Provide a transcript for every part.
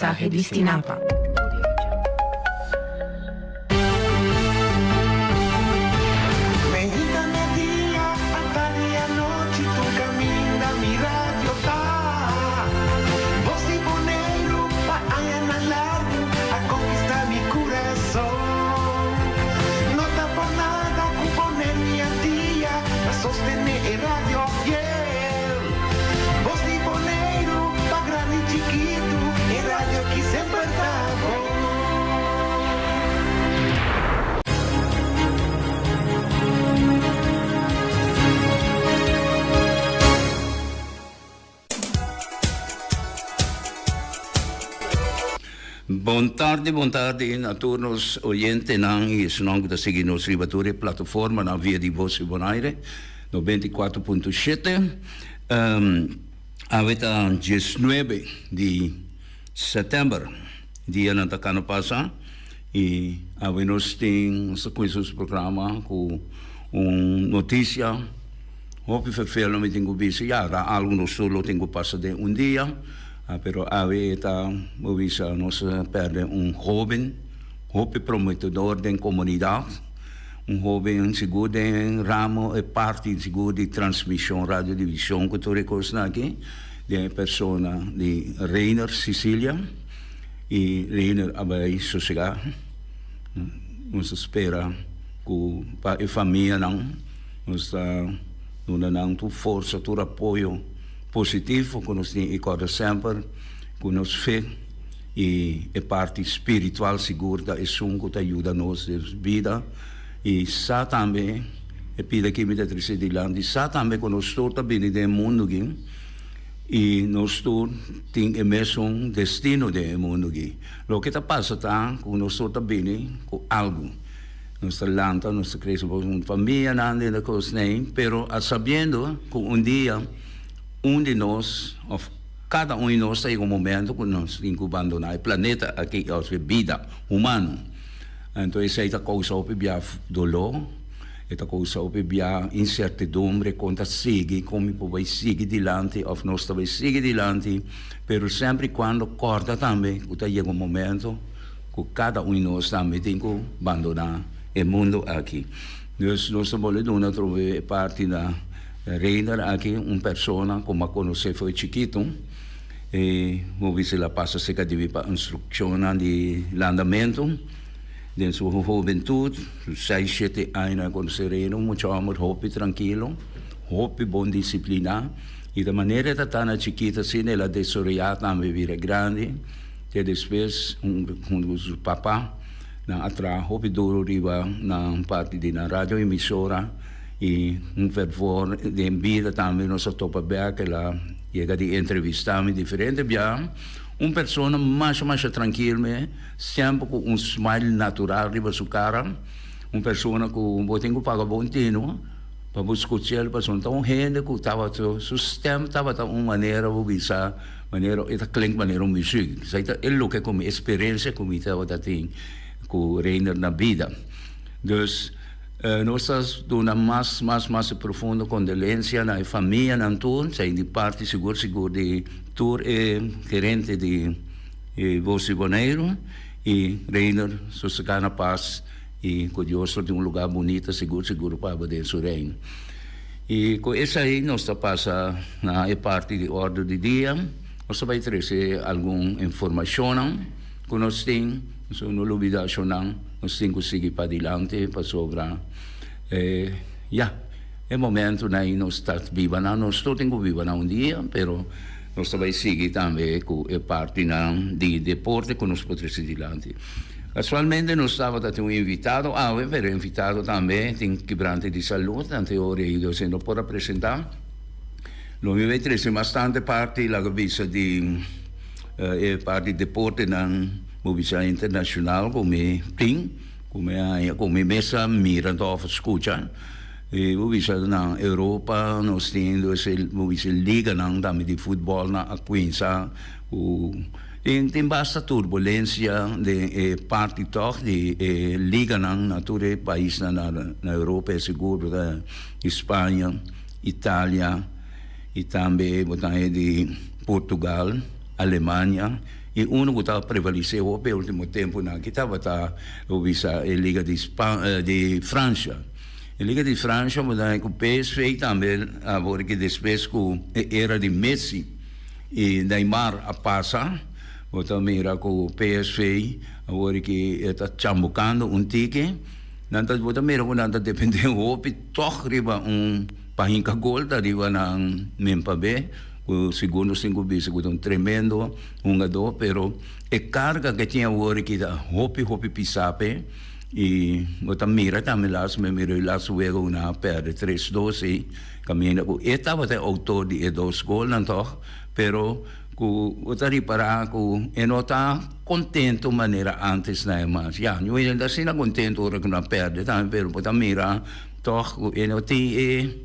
mensaje destinapa. Buon tardi a tutti os oyentes e se non da seguir nos ribatore plataforma na via di Voce Bonaire 94.7 avete 19 di settembre dia na takana pasa e avete nos tem questo programma con notícia hopi vervelho me tengo visto ja algo solo tengo passa de un dia. Pero aveta movisa nos perde jovem prometedor da comunidade, jovem seguro em ramo e parte seguro de transmissão radiodifusão que tu reconhece aqui, de persona de Reiner Sicília e Reiner abai sossegar, nos espera que a família não nos dá tu força, tu apoio positivo que nós temos sempre, que nos fé e a parte espiritual segura é sungo que ajuda nos na vida e sa também e pida que me dê triste de lá e sa também que nós todos bem do mundo e nós todos temos o mesmo destino do mundo o que está passando que nós todos bem com algo nós lanta nós crescemos uma família nada de coisa nem pero sabendo que dia de nós, cada de nós tem momento que nós temos que abandonar o planeta aqui, a vida humana. Então, essa é a causa que há dolor, é a causa que há incertidumbre, quando segue, como vai seguir adiante, ou nós vai seguir adiante, mas sempre quando corta também, que chega um momento que cada de nós também tem que abandonar o mundo aqui. Nós vamos trovar parte da Reiner aqui, persona como a conhece foi chiquito e vou se la passa cerca de para instrução de andamento de sua juventude 6-7 anos quando se reino muito amor hope tranquilo hope bom disciplina e da maneira da tana chiquita assim ela desoriada também vira grande e depois com o papá na atrás hope duro riba na parte de na rádio emissora e fervor de vida também nós topa bem que lá chega de entrevistar diferente bem persona mais tranquila sempre com smile natural riba sua cara persona com botem que paga bom tino para escutar para son tão gente que estava seu sistema estava uma maneira visa maneira esta klinkt maneira música isso é o que como experiência como estava tem com Reiner na vida dus nós damos mais profunda condolência na família na tour, sei de parte seguro de tour e gerente de Voce Bonaire e Reiner sossegar na paz e curioso de lugar bonito seguro para poder seu reino e com isso aí nós passa na parte de ordem de dia nós vai trazer alguma informação que nós temos não olvidação nós temos que seguir para adiante para sobrar é momento que nós estamos vivendo, nós todos temos vivendo dia, pero nós vamos seguir também com a parte de deporte que nós podemos seguir adiante. Casualmente nós estávamos invitados, invitado também, tem quebrante de saúde, tanto ora eu não posso apresentar. Nós vamos trazer bastante parte da visa de parte de deporte na mobilidade internacional, como tem. Come messa mirando a escuta e o visa na Europa nós temos o visa liga também de futebol na Queensa tem bastante turbulência de parte de liga na todo país na Europa é seguro da Espanha Itália e também de Portugal Alemanha e uno que estava prevalecendo o último tempo na que estava a a Liga de França. A Liga de França, mas o PSV também, agora que depois que era de Messi e Neymar a passar, o também era com o PSV, agora que está chambucando ticket, nanta o também era com nanta depende o toch riba pahinka gol da riba ng Mempabe, o segundo 5 bis com tremendo jogador, pero carga que tinha agora que da hopi pisape e o mira também lá me mira lá suego na perde 3-2 e caminha o estava até autor de 2 gol não toch, pero o tari para ko enota contento maneira antes na mas já não ainda assim na contento ora que não perde também pero o mira toch o enoti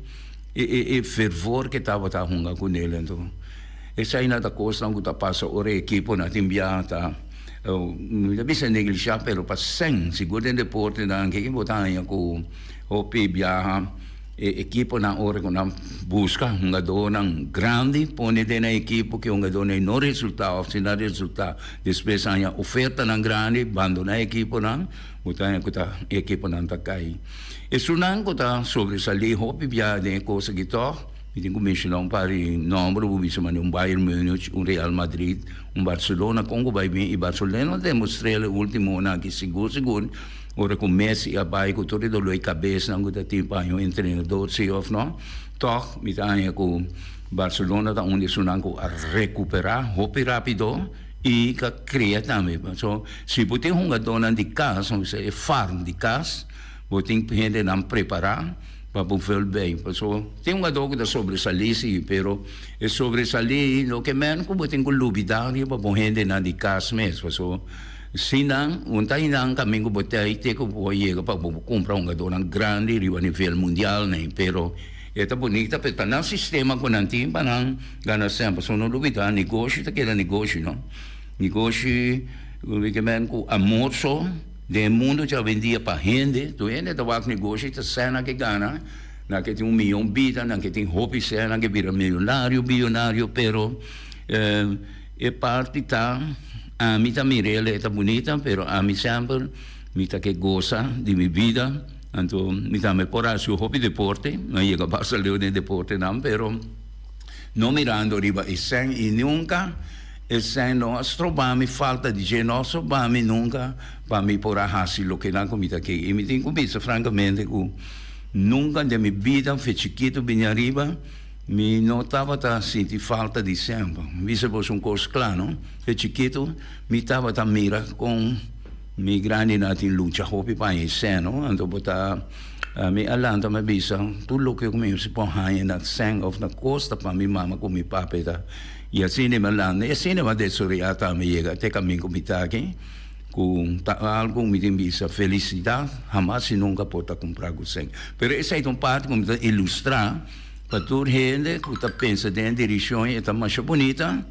e fervor que estava a hunga com ele então essa aí nada coisa não está passa ora equipe na timbiata não bisa negligenciar pero pas sen seguro em deporte na que botar com o pibia equipe na hora que não busca jogador grande põe dentro da equipe que jogador não resultado se não resultado depois a oferta não grande abandona a equipe não botar a equipe não tá cai isso não está sobresalir hobby de coisa que toh e tem que mencionar para número o bicho mas Bayern Munich Real Madrid Barcelona como vai bem e Barcelona demonstrou o último na que seguro ora com Messi a bai com todo dor de cabeça não está tipo um treinador se off não toch me dá com Barcelona da onde sunan com a recuperar hobby rápido e que cria também so se você um jogador de casa você é farm de casa você tem que não preparar para poder bem so tem um jogador que sobresalir sim pero é sobresalir o que menos como tem que luvidar para poder não de casa mesmo so sinang untay nang kami ko botay te ko boye ko pa comprar jogador grande a nível mundial nem pero esta bonita pero tanang sistema ko nanti panang gana sempre sono lubita negócio ta kela negócio no negócio que men ko almoço de mundo já vendia para gente tu ainda tava negócio ta cena que gana na que tem 1 milhão vida na que tem hobby cena que vira bilionário pero é parte tá a mí también está bonita, pero a mí siempre me que goza de mi vida. Entonces, me también por su hobby deporte, no llega a Barcelona de deporte, no, pero no mirando arriba e sen e nunca e sen nós trovamos falta de gente, nós trovamos nunca para me por arrasar lo que não comida aqui. E me tenho comido, francamente, que nunca de minha vida, foi chiquito, bem arriba, me notava a sentir falta de sempre. Isso fosse coisa claro, não? De chiquito, me estava a mirar com me grande na luta, hobby para isso, não? Então, botar me alanta, me bisa, tudo o que eu se põe aí na sangue ou na costa para minha mama com meu papai, tá? E assim, me alanta, e assim, me desorienta, me chega até caminho com meu aqui, com algo me tem bisa felicidade, jamais nunca pode comprar com sangue. Mas essa é uma parte como ilustrar para toda gente que está pensando dentro da direção e está mais bonita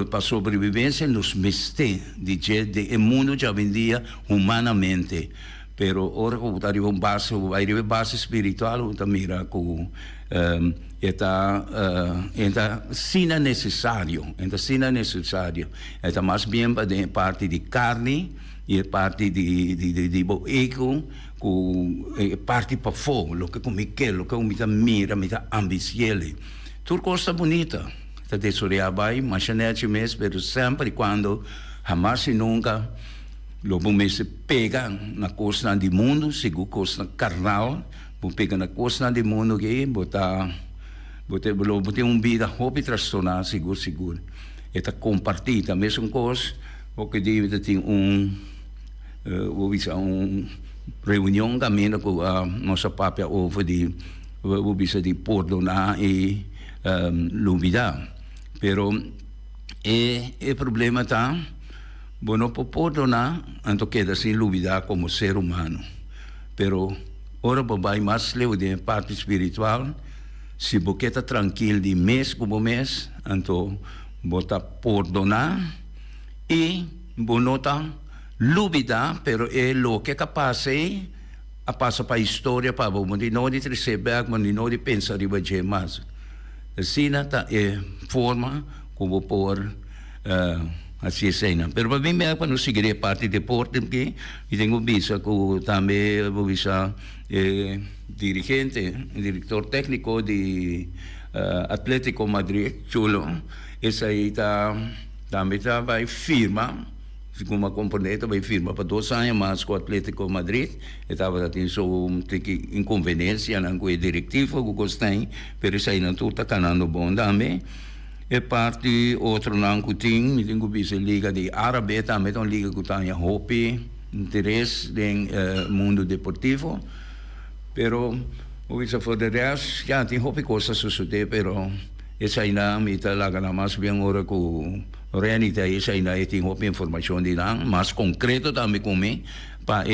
para sobrevivência nos mestres de mundo já vendia humanamente pero ora que está arriba base espiritual está mira que está sina necessário está mais bem para parte de carne e parte de ego com parte para fogo, lo que come que, lo que me mira, me ambiciele. Tudo coisa bonita. Tá tesorear vai, mas chanete mesmo, pero sempre quando jamais e nunca lo bom se pega na coisa do mundo, segundo coisa carnal, bom pega na coisa do mundo que botar vida hobby transtornar seguro. Eta compartilha mesmo coisa, o que deve ter reunião também com a nossa própria over de perdonar e luvidar. Pero o problema está, não pode perdonar, então queda sem luvidar como ser humano. Pero ora vai mais leu de parte espiritual, se você está tranquilo de mês como mês, então bota perdonar e bonota lubida, pero é lo que capaz a passa para a história para o mundo não de receber, mas não de pensar de fazer mais. Assim tá é forma como por assim é cena. Pero para mim para não seguir a parte de deporte porque eu tenho visto que também vou visto dirigente, diretor técnico de Atlético Madrid, Chulo, esse aí também vai firma, como uma componente, vai firma para 2 anos mais com o Atlético Madrid, estava tendo só inconveniência com o diretivo, que gostei, mas isso aí não está canando bom também. E parte outro não que tenho visto liga de árabe também, então liga que tem hobby, interesse no mundo deportivo, pero isso for the rest, já tem hobby coisas suceder, pero essa aí não me está lá na mais bem hora com realidade, essa aí não tem hobby informação de lá, mais concreto também comigo, para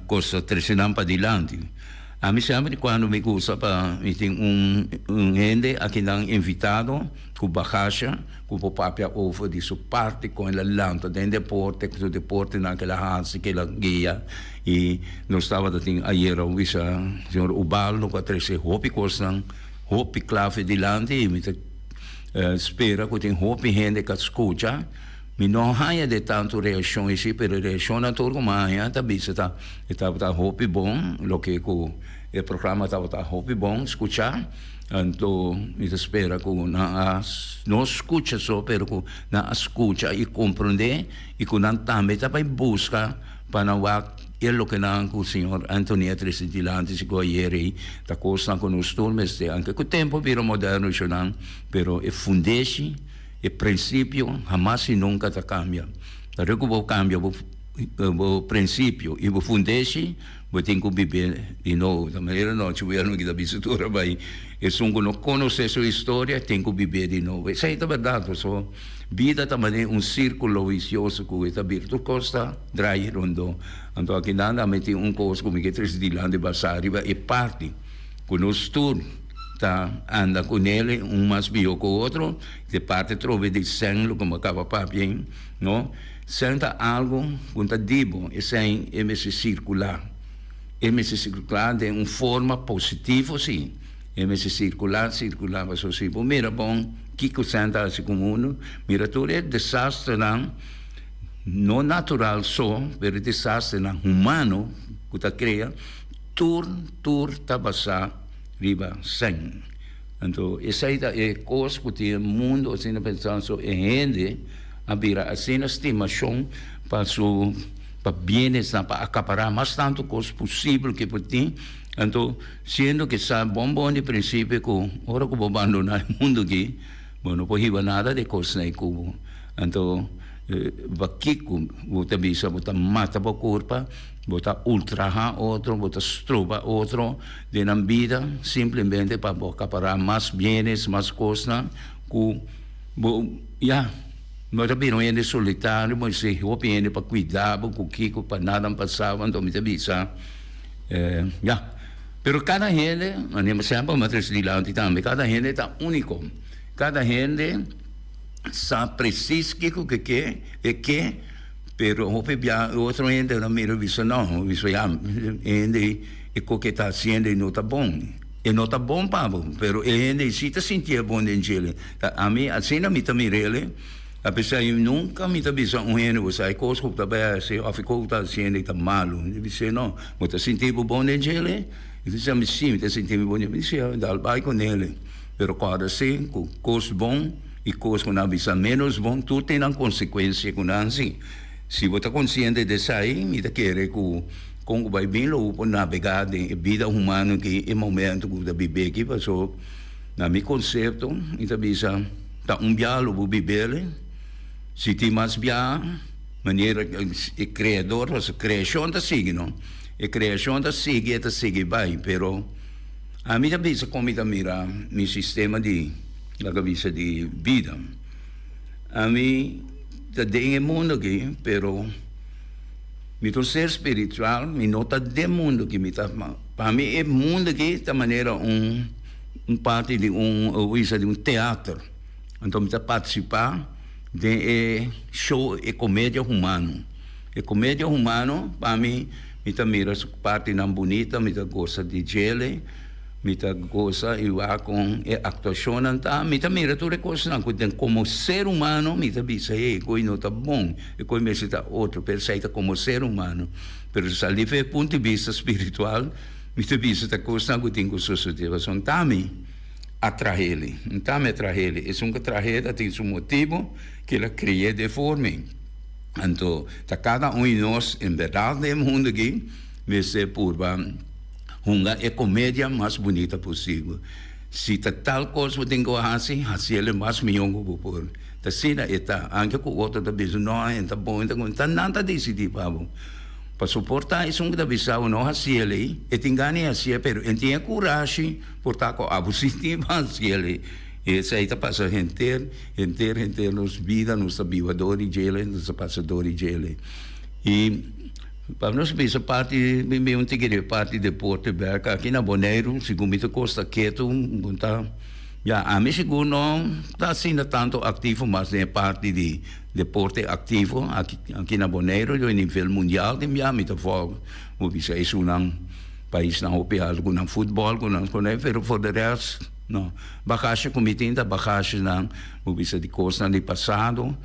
coisa terceira para adiante. A mim sempre quando me gusta para tem gente aqui não invitado com bagagem com o papel over de sua parte com a lanta de deporte com o deporte naquela hanse que ela guia e nós estava assim ayer o senhor Ubal no quatrese hopi coisas hopi clave de lante e me espera que tem hopi gente que escuta. Mi non hanya de tanto reação esse, pero reação na turma manhã tá bisa tá hopi bom, lo que o programa tá hopi bom escuchar, então me espera que não escuta só, pero que na escuta e compreender e que não também tá vai buscar para não é lo que não o senhor Antonio Tristilante se goiere tá coisa com os turmas anche que o tempo vira moderno não, pero é fundesse e princípio jamais e nunca te cambia. Pero que vou cambia o princípio e o fundesse, vou ter que viver de novo. Da maneira não, se eu não quero visitar, vai. E se eu não conhecer sua história, tem que viver de novo. Isso é a verdade. So, vida também é círculo vicioso que está virtude costa, drai rondo. Então aqui nada, tem coisa como que 3 dias de basari, e parte com os turnos. Anda com ele, mais bio com o outro, de parte trove de sangue, como acaba papi, não? Senta algo, quando digo, isso é MSC circular. MSC circular de uma forma positiva, sim. MSC circular, mas assim, mira bom, que senta assim comum, mira tudo é desastre não natural só, mas desastre não humano, que está cria, tur está passar riba sangue. Então, essa é a coisa que tem o mundo, assim, pensando em gente, a vira assim, a estimação para bienes, para acaparar mais tanto coisa possível que pode. Então, sendo que sabe bom de princípio que hora que vou abandonar o mundo aqui, não pode nada de coisa na Cuba. Então, vaquico, você bisa, você mata a corpo, você ultraja outro, você estroba outro, de na vida, simplesmente para acaparar mais bienes, mais coisas, que, mas também não é solitário, mas se eu penso para cuidar, com o que para nada passava, então me bisa, pero cada gente, não é sempre matriz de lá, cada gente está único, cada gente sabe preciso que é que pero outro ainda não mira isso não isso ainda é o que está sendo e não está bom e não está bom Pablo pero ainda se está sentindo bom dentro a mim assim não me está mirando apesar eu nunca me está pensando ainda você aí coisa que está bem se a ficou está sendo está malo você não mas está sentindo bom dentro ele isso é me sim está sentindo bom dentro isso é dar vai com ele pero quando assim coisa bom e coisas que não bisa menos bom, tudo tem uma consequência com assim. Se você está consciente disso aí, me quer que como vai bem logo navegar na vida humana que é o momento que você vive aqui, passou na meu conceito, então bisa tá diálogo viver, se tem mais maneira é criador, a criação está seguindo, a criação está seguindo bem, pero a mim bisa como está mira meu sistema de la cabeça de vida. A mim, tem mundo aqui, pero meu ser espiritual, me nota de mundo aqui, para mim é mundo aqui da maneira parte de de teatro. Então, me participar de show e comédia humana. E comédia humana, para mim, me mira parte não bonita, me gosta de gele, mita goza iwa com a actuação anta mita mira tu recosa na como ser humano mita bisa coi não tá bom e coi mesita outro perceita como ser humano pero sa live punto de vista espiritual mita bisa ta cosa na tem com sociedade são tami atraele tami atraele é um atraele tem um motivo que ela cria de forma então ta cada de nós em verdade no mundo aqui me se purba hunga é comédia mais bonita possível. Se tal coisa você tem que fazer, ele mais melhor que por. Tá sina eta, anche com outro da bisu não, tá bom, tá nada decidir pabo. Para suportar isso que da bisu não assim ele, e tem ganho assim, pero ele tem coragem por estar com abusivo assim ele. E isso aí tá passa inteiro nos vida, nos abiwadores de ele, nos passadores de ele. E para nós essa parte bem tigre parte de Porto Berca aqui na Bonaire segundo me costa quieto tá já a mim seguro não está sendo tanto ativo mas é parte de deporte ativo aqui na Bonaire no nível mundial tem já me tá fogo o bisa é um país na europeia com futebol com pero for the rest não bagagem comitê da bagagem na o bisa de costa de passado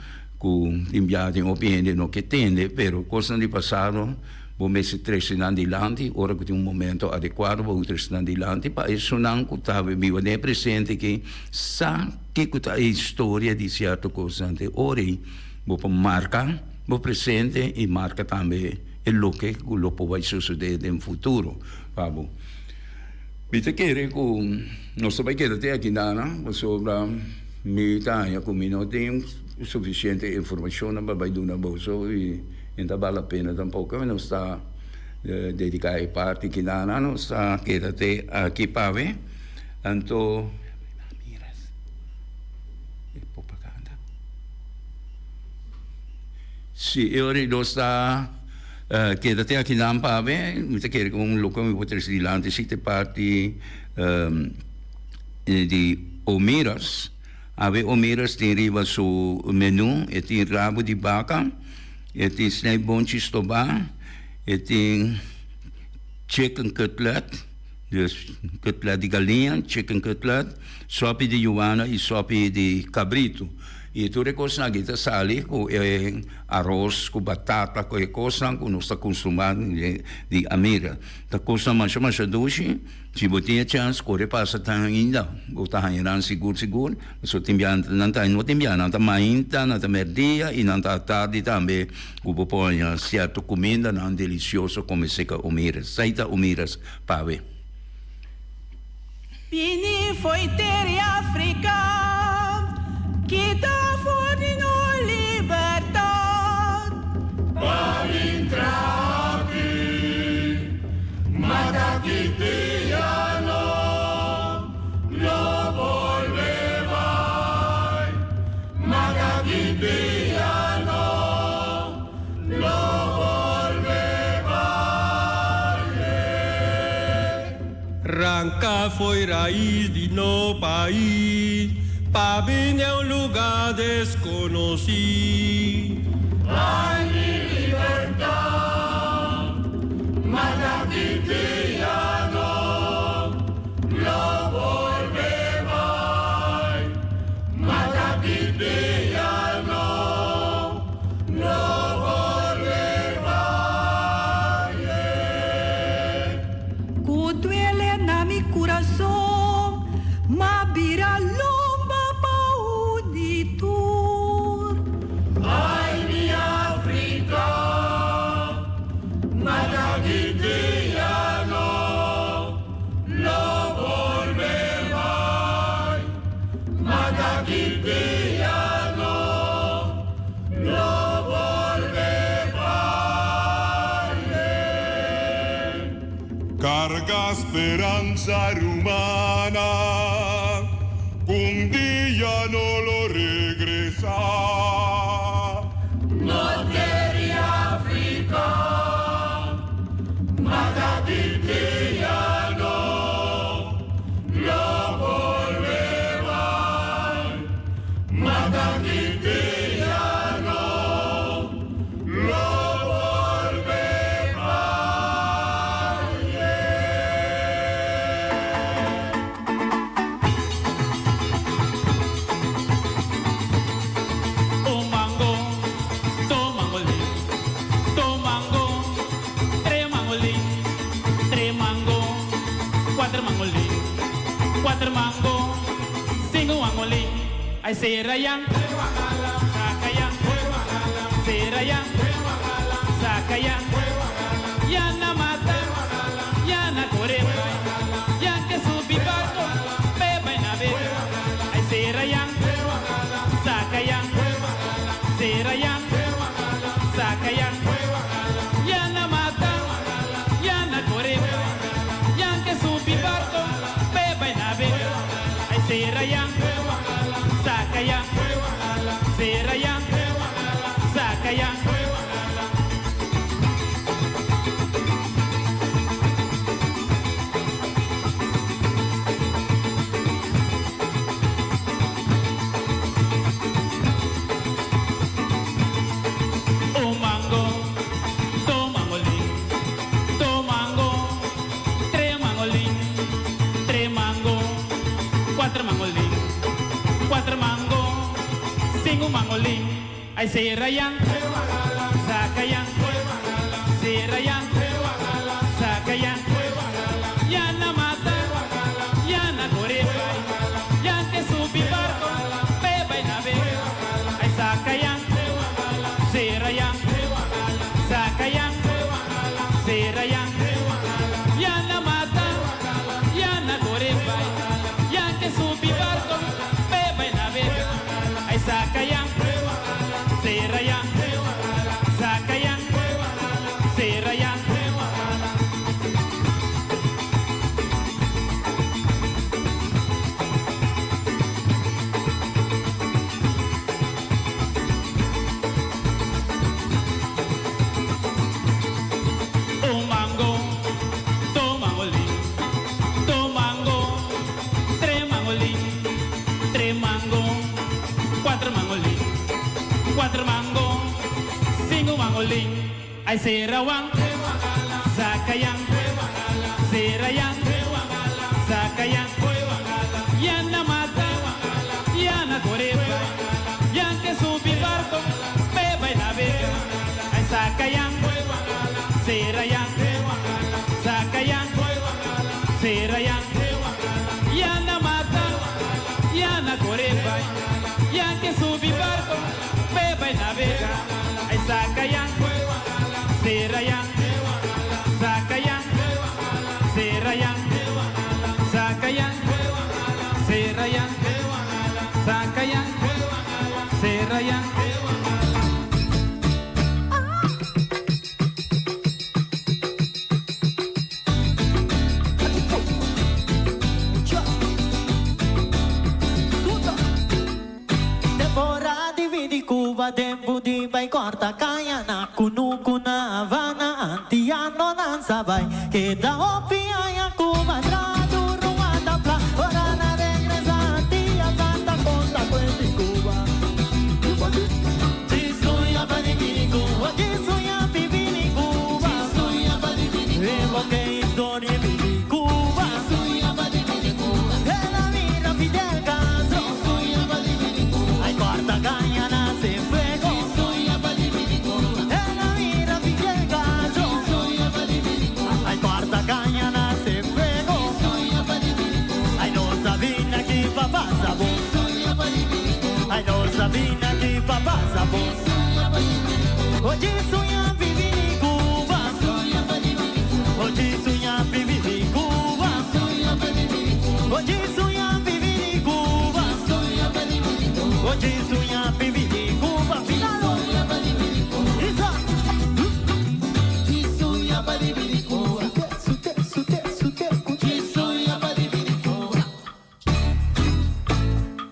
com enviado em opinião no que tem, pero coisa de passado, vou me se três anos adiante, ora que tem momento adequado, vou três anos adiante, para isso não que estava vivo nem presente que sabe que a história de certa coisa, ora vou marcar, vou presente e marca também o que vai suceder no futuro, Pablo. Viste que com nós vai querer ter aqui na sobre me tá com não tem suficiente informação para ir na bolsa e ainda vale a pena tampouco não está dedicar a parte que não está quédate aqui para ver então propaganda se eu não está quédate aqui não para ver me quer com local me botar se dilante se te parte de Omiras ave Omiras tem riba su menu e tem rabo de vaca e tem snap bonches toba e tem chicken cutlet dus cutlet de galinha chicken cutlet sopa de Joana e sopa de cabrito e tu recosta na guita sali com arroz com batata com coisa que nós está acostumado de Amira da coisa mais doce se você tem chance corre passa tá ainda ou tá ainda seguro só tem bian não tá não tem bian não tá mainta não tá merdia e não tá tarde também o põe certo comida não delicioso como se que Omiras saída Omiras para ver Pini foi ter África que tá fornendo liberdade para entrar aqui mata que dia no volve vai mata que dia no volve vai Ranca foi raiz de no país para vir a lugar desconocido. Ai, liberdade, mata que dia no volve vai, mata que dia no volve vai. Cutuele na mi coração ma bira lomba pa unitur Ai, minha África, mata que dia no volve vai, mata que dia no volve vai. Carga speranza rumana, un dia no lo regresa. No quiere África, mata que dia no volve vai, mata que dia no volve vai. ay Serayang, Sakayang, Serayang, Sakayang, Yana mata, Yana coreba, Yan que subi barco, beba en ave, ay Serayang, Sakayang, Serayang, Sakayang, Yana mata, Yana coreba, Yan que subi barco, beba en ave, ay Serayang, Sakayang, Serayang, Sakayang. Un mango, dos mangolín, dos mango, tres mangolín, tres mango, cuatro mangolín, cuatro mango, cinco mangolín, ay Serayang, Sakayang, Serayang, Sakayang, Yana mata, Yana coreba, Yan que subi barco, beba y nave, ay Sakayang, Serayang, Sakayang, Serayang, Yana mata, Yana coreba, Yan que subi barco, beba y nave, ay Sakayang, Serayang, Sakayang, Serayang. Un mango, dos mangolín, dos mango, tres mangolín, tres mango, cuatro mangolín, cuatro mango, cinco mangolín, ay Serayang, Sakayang, Serayang, Sakayang, Yana mata, Yana coreba, Yan que subi barco, beba y navega, ay Sakayang, Serayang, Sakayang, Serayang, Yana mata, Yana coreba, Yan que subi barco, beba y navega, ay Sakayang, Serayang, Sakayang, Serayang, Sakayang, Serayang, Sakayang, Serayang. Temporada di Cuba, tempo di bai corta kaya na kunuku na Havana, antiano nan sabay, que da opia Cuba, trado Ruanda, pla, ora na regresa, tia Santa Costa, cuenta Cuba. Tisuya bani bini Cuba, tisuya bini Cuba, tisuya bani bini Cuba, evo que historia bini Cuba, tisuya bani bini Cuba, ela mira Fidel Castro, tisuya bani bini Cuba, ay corta caña nace fuego, tisuya bani bini Cuba, ela mira Fidel Castro, tisuya bani bini Cuba, ay corta caña nace fuego, tisuya bani bini Cuba, ay no sabina que papá sabor, tisuya bani bini Cuba, ay no sabina que papá sabor, tisuya bani bini Cuba, hoje sonha viver em Cuba, tisuya bani bini Cuba, hoje sonha viver em Cuba, tisuya bani bini Cuba, hoje sonha viver em Cuba, tisuya bani bini Cuba, hoje sonha viver em Cuba, final, tisuya bani bini Cuba, exato, tisuya bani bini Cuba, sute, tisuya bani bini Cuba.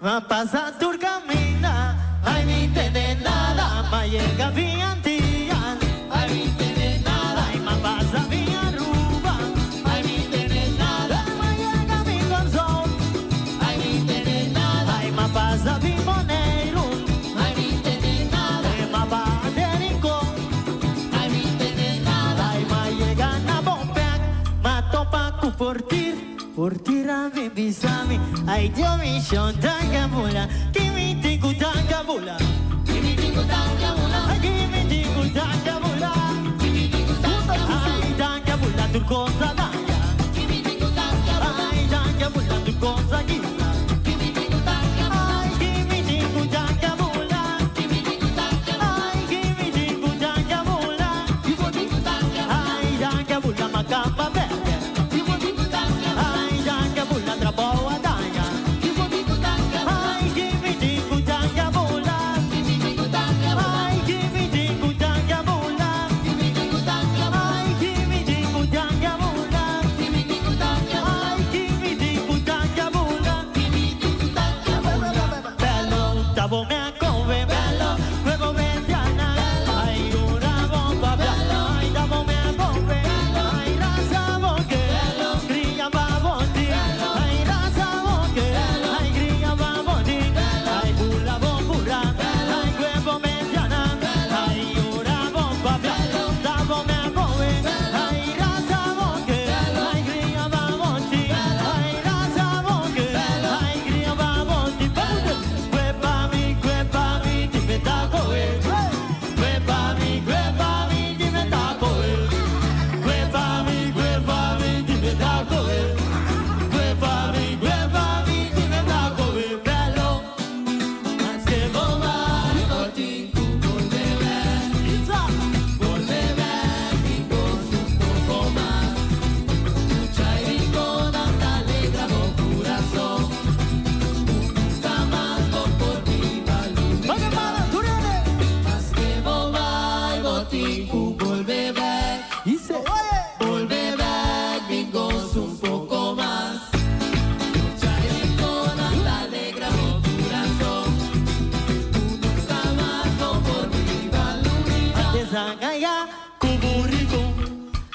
Va pasa turcamina, ay no entiende nada, ma llega bien tía, ay no entiende nada, ay ma pasa bien ruba, ay no entiende nada, ma llega mi consol, ay no entiende nada, ay ma pasa bien monero, ay no entiende nada, ay ma va de rico, ay no entiende nada, ay ma llega na bombear, ma topa cu portir a mi bisami, ay Dios mi shon tanga mula, kimi tiku tanga mula, kimi tiku tanga mula, ay kimi tiku tanga mula, kimi tiku tanga mula, ay tanga mula turcosa daya, kimi tiku tanga mula, ay tanga mula turcosa gita, kimi tiku tanga mula, ay kimi zangaya kuburiku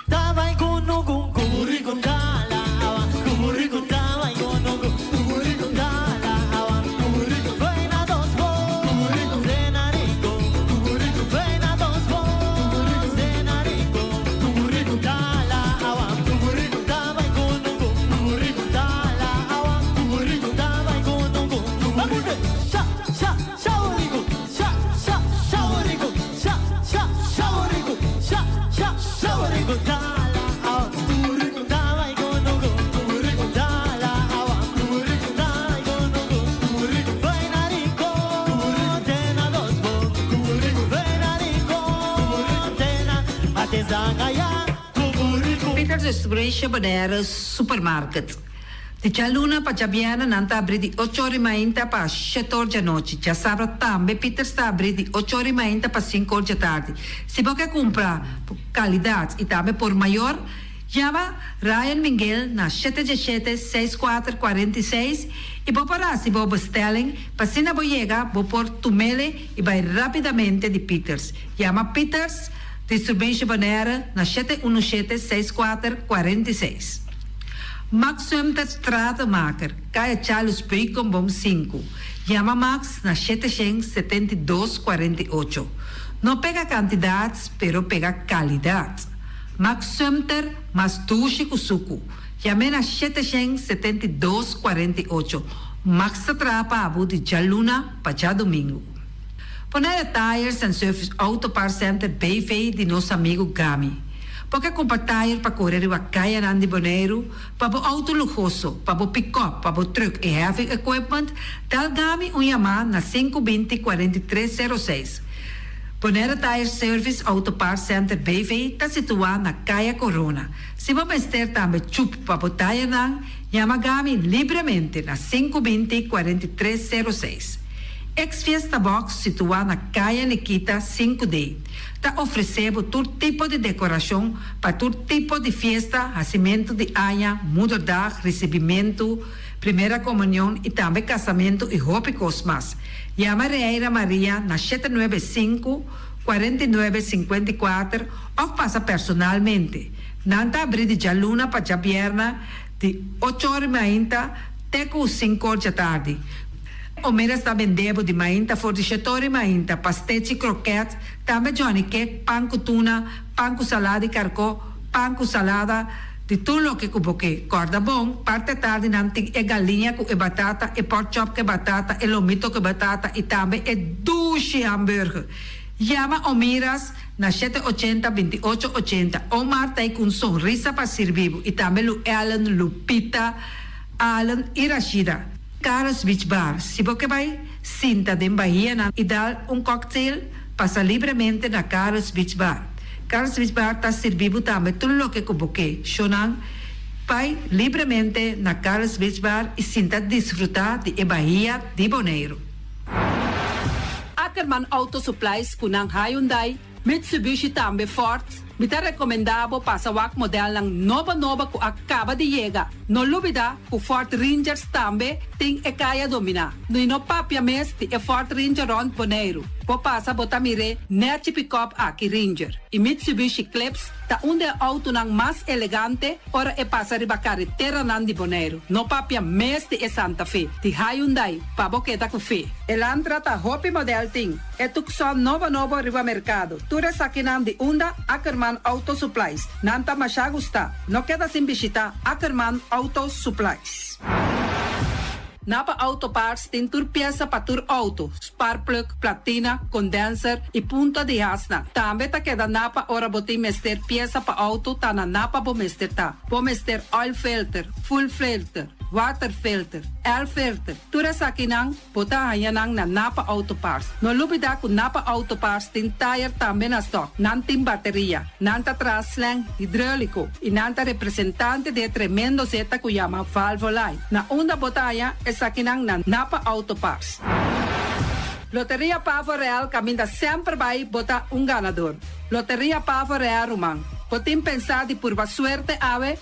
tawai kunugu kuburiku dala awa kuburiku tawai kunugu kuburiku dala awa kuburiku buena dos bo kuburiku zenarico kuburiku buena dos bo kuburiku zenarico kuburiku dala awa kuburiku tawai kunugu kuburiku dala awa kuburiku tawai kunugu kuburiku sha sha shauriku sha sha shauriku sha sha shauriku sha sha shauriku dala awa kuburiku tawai kunugu kuburiku dala awa kuburiku tawai kunugu kuburiku buena rico tena dos bo kuburiku buena rico tena atezangaya kuburiku Peter's Distribution Bonaire Supermarket. De Chaluna pa Jabiana nanta abri di 8 ore mainta pa 7 ore noite. Já sabe também Peter está abri di 8 ore mainta pa 5 ore tarde. Se você comprar qualidade e também por maior, chama Ryan Miguel na 717-6446 e vou parar se vou bestelling, para se não chega, vou pôr tumele e vai rapidamente de Peters. Chama Peters Distribution Bonaire na 717-6446. Max Sumter Stratenmaker, Kaya Charles Bacon Bom 5. Chama Max na 772-48. Não pega quantidades, pero pega qualidade. Max Sumter, mas tushi kusuku. Chame na 772-48. Max Trapa Abu de Jaluna, para domingo. Bonaire Tires and Service Auto Parts Center BV de nosso amigo Gami. Porque compra tire para correr a caia de Bonaire, para o auto luxuoso, para o pick-up, para o truck e heavy equipment, tal Gami chamar na 520-4306. Bonaire Tire Service Auto Parts Center BV está situado na Caia Corona. Se você ter também chup para o tire, chama Gami livremente na 520-4306. Ex-Fiesta Box, situada na Caia Nikita 5D, está oferecendo todo tipo de decoração para todo tipo de festa, nascimento de anha, mudança, recebimento, primeira comunhão e também casamento e roupas mais. Chama Reira Maria na 795-4954 ou passa personalmente. Nanta abrir de Jaluna para Jabierna de 8 horas até 5 horas da tarde. O mês está vendendo de mainta, fornecedor mainta, pastete, croquete, também Johnny Cake, pão com tuna, pão com salada e carcó, pão com salada, de tudo o que cuboque. Corda bom, parte tarde não tem galinha com batata, e pork chop com batata, e lomito com batata, e também duche hambúrguer. Chama Omiras na 780-2880. Omar tem com sorriso para servir, e também o Alan, Lupita, Alan e Rashida. Carlos Beach Bar. Se você vai sinta de Bahia e dar cocktail, passa livremente na Carlos Beach Bar. Carlos Beach Bar está servindo também tudo o que você quer. Vai livremente na Carlos Beach Bar e sinta desfrutar de Bahia de Bonaire. Ackerman Auto Supplies kunang Hyundai, Mitsubishi também Ford. Mita recomendado para o modelo ng nova que acaba de chegar. Não lubida que o Ford Ranger também tem e kaya domina. No papia mes de Ford Ranger on Bonaire. Po passa botamire net pick-up aqui Ranger. E Mitsubishi Eclipse ta onde auto ng mas elegante ora e passa riba carretera nan di Bonaire. No papia mes de Santa Fe. Di Hyundai pa boqueta ku fe. Elantra ta hopi model ting. E tukson novo riba mercado. Ture sakinan di unda Ackerman Auto Supplies. Nanta masya gusta. No queda sin visita Ackerman Auto Supplies. Napa Auto Parts tem tur pieza para tur auto, spark plug, platina, condenser e punta de asna. Também tá queda Napa ora botim mester pieza para auto tá na Napa bo mester tá. Bo mester oil filter, full filter, water filter, air filter. Tura sa kinang bota hayanang na Napa Auto Parts. No lubida ku Napa Auto Parts tin tire também na stock. Nantim bateria, nanta traslang hidráulico e nanta representante de tremendo zeta ku yama valvolai. Na onda botaya sa kinang na Napa Auto Parts. Loteria Pavo Real caminha sempre vai botar ganador. Loteria Pavo Real Rumang. Potim pensar de purva suerte ave,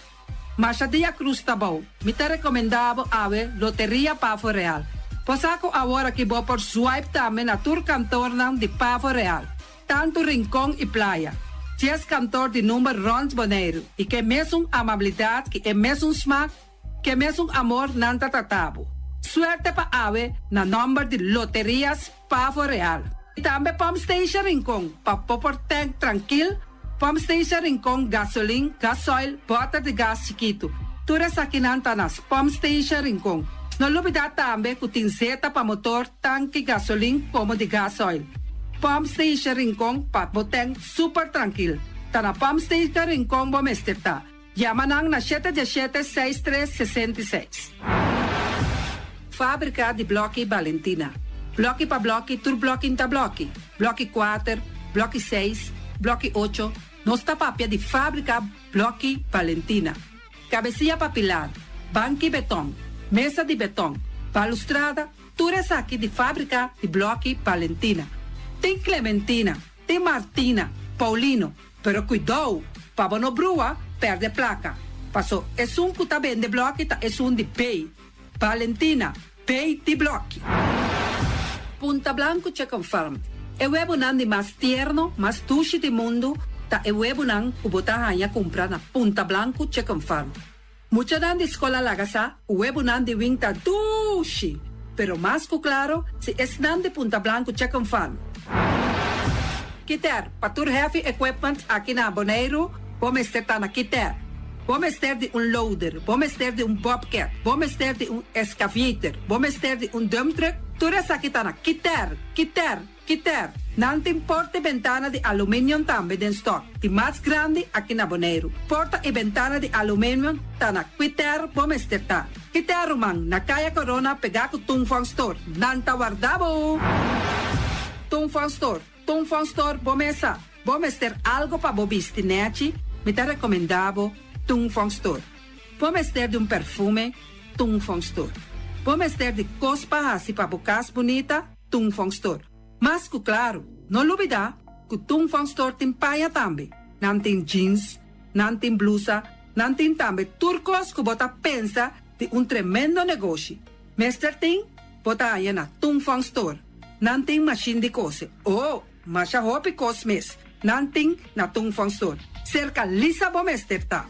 mas a dia cruz tá bom. Me te recomendava ave Loteria Pavo Real. Posaco agora que vou por swipe também na tur cantor de Pavo Real. tanto rincón y playa. Si es cantor de número Rons Boneiro y que mesmo amabilidad, que é mesmo smaak, que mesmo amor nanta tatabo. Suerte pa ave na number de loterias Pavo Real. E também Pump Station Rincón, pa popor tank tranquil, Pump Station Rincón gasolina, gasoil, butter de gas chiquito. Tura sa kinanta nas Pump Station Rincón. No lubida também que tem zeta pa motor, tanque gasolina como de gasoil. Pump Station Rincón pa boteng super tranquil. Ta na Pump Station Rincón bom esterta. Yamanang na 717-6366. Fábrica de Bloque Valentina. Bloque pa bloque, tur bloque inta bloque. Bloque 4, bloque 6, bloque 8. Nossa papia de fábrica Bloque Valentina. Cabecilla papilar, banco e betão, mesa de betão, balustrada, tudo isso aqui de fábrica de Bloque Valentina. Tem Clementina, tem Martina, Paulino, pero cuidado, para não brua, perde placa. Passou, é que tá bem de bloque, é de pay. Valentina, pay de bloque. Punta Blanco Chicken Farm. É o ebunan de mais tierno, mais dulce do mundo, ta é o ebunan que botar a comprar na Punta Blanco Chicken Farm. Muita dan de escola lagasa, o ebunan de winta dulce, pero mais que claro, se é nan de Punta Blanco Chicken Farm. Kiter, patur heavy equipment aqui na Boneiro, vamos estar na Kiter. Vamos ter de loader, vamos ter de bobcat, vamos ter de excavator, vamos ter de dump truck. Tudo isso aqui está na Kiter. Não tem porta e ventana de alumínio também em stock. De mais grande aqui na Boneiro. Porta e ventana de alumínio está na Kiter, vamos ter. Kiter, man, na Caia Corona, pegar com Tungfang Store. Não tá guardado. Tungfang Store, vamos ter algo para bobiste, né? Me tá recomendado Tungfang Store. Vamos ter de perfume, Tungfang Store. Vamos ter de cospa assim para bocas bonita, Tungfang Store. Mas, claro, não olvidar que Tungfang Store tem paia também. Não tem jeans, não tem blusa, não tem também turcos que bota pensa de tremendo negócio. Mester tem, bota aí na Tungfang Store. Não tem machine de cose. Mas a roupa cos mes. Não tem na Tungfang Store. Cerca lisa bomester tá.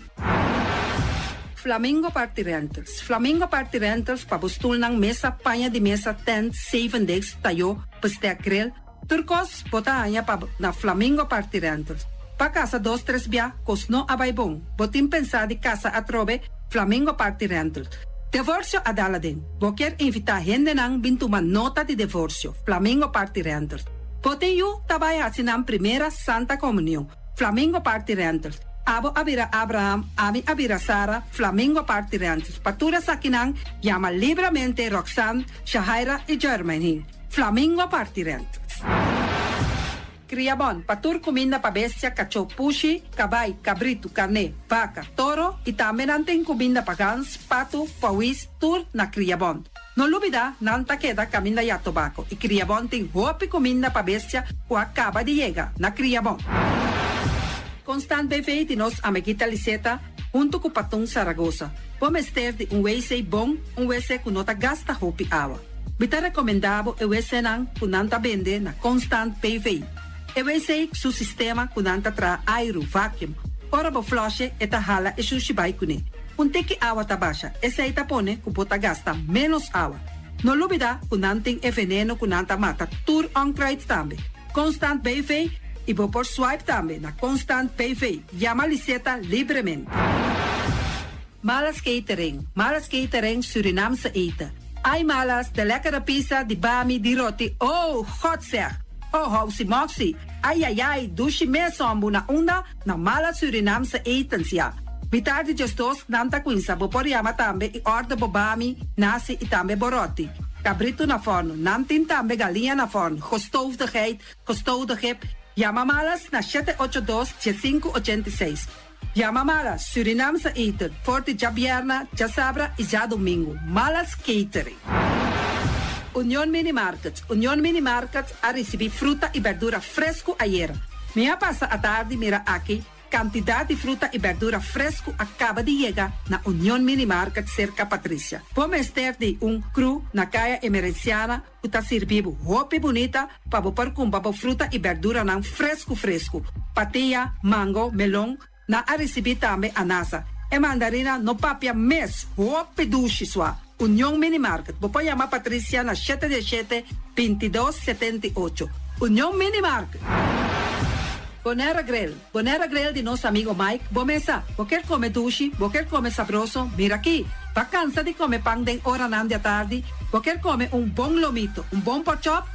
Flamingo Party Rentals. Flamingo Party Rentals pa bustul ng mesa, panha de mesa, tent, 7 days, tayo, pastea grill. Turcos, bota anya pa na Flamingo Party Rentals. Pa casa 2-3 bia, kos no abay bong. Botin pensa di casa atrobe, Flamingo Party Rentals. Divorcio adala din. Boker invita gente nang bintuman nota di divorcio. Flamingo Party Rentals. Botin yu tabay asinang primera Santa Comunión. Flamingo Party Rentals. Abo abira Abraham, ami abira Sara, Flamingo Party Rentals. Patura sa kinang, llama libremente Roxanne, Shahaira y Germany. Flamingo Party Rentals. Criabon, patur comida pa bestia, cacho pushi, cabay, cabrito, carne, vaca, toro, y también anten comida pa gans, pato, pawis, tur na Criabon. No lubida, nanta queda caminda ya tobacco, y Criabon ten hopi comida pa bestia, o acaba de llegar na Criabon. Constant BV de nos amiguita Liseta, junto com Patung Zaragoza. Vamos ter de WC bom, WC que não gasta roupa e água. Bita recomendável o WC não que não vende na Constant BV. O WC que seu sistema que não tra aero, vacuum. Ora bo flush eta hala e sushi bai kune. Teke água tá baixa, esse aí tá pone que bota gasta menos água. No lubida que não tem veneno que não mata tur on crate também. Constant BV e vou por swipe também na Constant PV. Llama Liseta livremente. Malas catering Surinamse eten. Ai malas, de lekkere pizza, de bami, de roti. Oh, God zeg. Oh, housie moxie. Ai, douche mesombo na onda na malas Surinamse etens ja. Bitardi gestos nanta quinza, vou por llama também e order bobami, nasi e também boroti. Cabrito na forno, nantin também galinha na forno. Gestoofde geit, gestoofde kip. Llama malas na 782-7586. Llama malas, Surinamse eten, forte já bierna, já sabra e já domingo. Malas catering. Union Mini Market a receber fruta e verdura fresco ayer. Minha passa a tarde mira aqui, cantidad de fruta y verdura fresco acaba de llegar na Unión Mini Market cerca Patricia. Vamos ter de cru na calle emergenciana que está servindo roupa bonita para você comprar fruta e verdura nan fresco. Patia, mango, melão, na a receber também anasa. E mandarina no papia mes, roupa duche sua. União Mini Market. Você chamar Patricia na 717-2278. União Mini Market. Bonera Grill de nosso amigo Mike. Bomesa, você quer comer duche? Você quer comer sabroso? Mira aqui. Tá cansado de comer pão de hora nan de tarde? Você quer comer bom lomito, bom pork chop?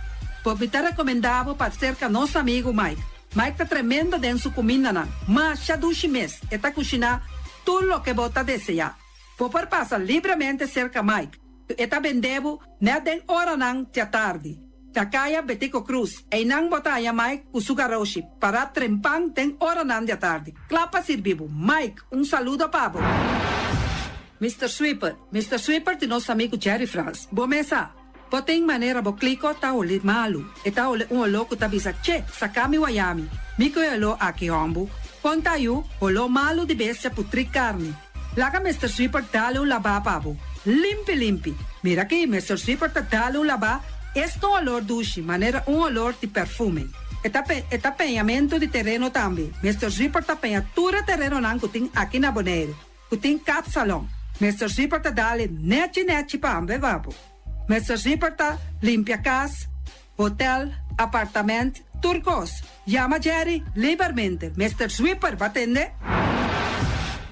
Você tá recomendado para cerca nosso amigo Mike. Mike tá tremendo dentro sua comida nan. Mas já duche mes. Está cozinhando tudo o que você deseja. Você passa livremente cerca Mike. Está vendendo na de hora nan de tarde. Takaya Betico Cruz, e nang botaya Mike Usugaroshi, para trempang den hora nan de tarde. Clapa sirvivo. Mike, saludo pavo. Mr. Sweeper de nosso amigo Jerry France. Bomesa, poteng maneira bo kliko ta ole malu. E ta ole louco ta bisa che, sakami wayami. Miko elo aki hombu. Pontayu, olo malu de bestia putri carne. Laga Mr. Sweeper dale laba pavo. Limpi. Mira aqui, Mr. Sweeper ta dale laba. Este olor duche, maneira olor de perfume. Eta penhamento de terreno também. Mr. Zipper ta penhatura terreno nan kuting aqui na Bonaire. Kuting cat salon. Mr. Zipper ta dale neti pa ambe vapo. Mr. Zipper ta limpia casa, hotel, apartamento, turcos. Llama Jerry livremente. Mr. Zipper va atender.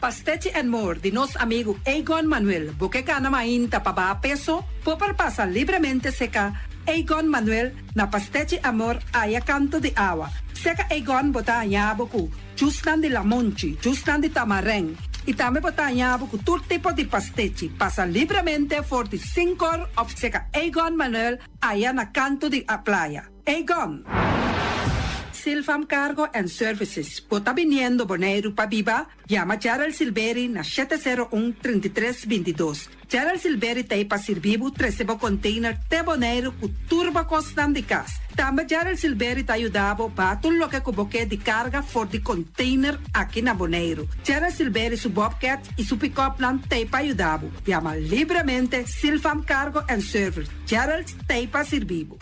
Pastete and More de nosso amigo Egon Manuel. Porque gana mainta para peso, popar passa livremente seca Egon Manuel na Pastete Amor aya canto de agua. Seca Egon bota anyabo ku justan de lamonchi, justan de tamareng. E também bota anyabo ku todo tipo de pastete. Passa livremente for the 5 of seca Egon Manuel aya na canto de a playa. Egon. Silfam Cargo and Services. Bota viniendo Bonaire pa Viva, llama Gerald Silveri na 701-3322. Gerald Silveri te pa servivo 13 container te Bonaire ku turbo costan de cas. Também Gerald Silveri te ayudavo pa tudo lo que cuboque de carga for de container aqui na Bonaire. Gerald Silveri su Bobcat e su pick-up plan te pa ayudavo. Llama livremente Silfam Cargo and Service. Gerald te pa servivo.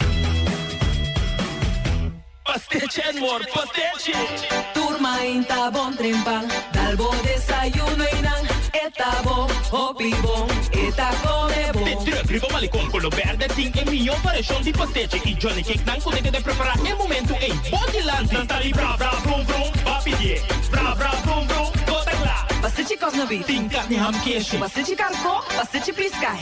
Pastete and More, pastete. Turma inta bon trempan, dalbo desayuno inan, eta bon, hopi bon, eta come bon. Petro, primo malicom, colo verde, ting e mio parecchio di pastete. I Johnny Cake nan con de preparar el momento e body lanti. Nanta li bra vrum vrum, papi die. Bra vrum vrum, bota cla. Pastete cosnobi, Ting carne ham queijo. pastete carco, pastete pisca,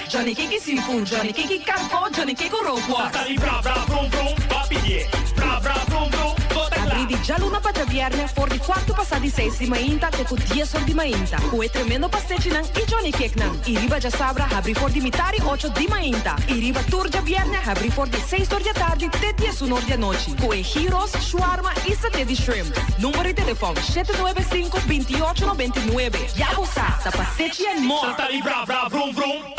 Johnny Cake seafood, Johnny Cake carco, Johnny Cake roquas. Nanta li bra vrum vrum, papi die. Bra vrum vrum, bota cla. Apridi già l'una para viernes, for di quarto passati 6 di mainta, te con 10 sol di mainta. Cue tremendo pastete nan, i Johnny Cake nan. I riba già sabra, abri for di mitari 8 di mainta. I riba turgia viernes, abri for di 6 di tardi, te 10 un'ora di noci. Cue gyros, shawarma e satè di shrimp. Numero di telefono 795-2899. Ja, sa, da pastete and more. Nanta li bra vrum vrum.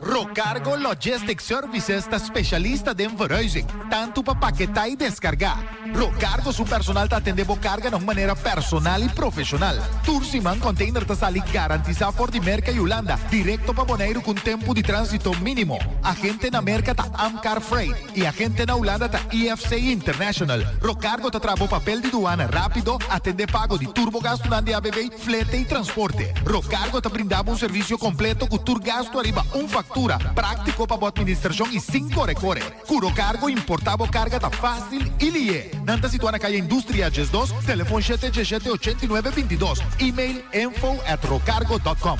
Rocargo Logistics Services está specialista de verhuizing, tanto para paquetar e descargar. Rocargo su personal te atende carga de maneira personal e profissional. Tursiman container te sali garantizar por de merca e Holanda, directo para Bonaire com tempo de trânsito mínimo. Agente na merca ta Amcar Freight e agente na Holanda ta EFC International. Rocargo te trabo papel de doana rápido, atende pago de turbogasto na ABB, flete e transporte. Rocargo te brindava serviço completo com turgasto arriba factura, prático para a administração e 5 recorre. Curo cargo, importavo carga tá fácil e lie. Nanta situada na calle Indústria Ges 2, telefone 717-8922, e-mail info@rocargo.com.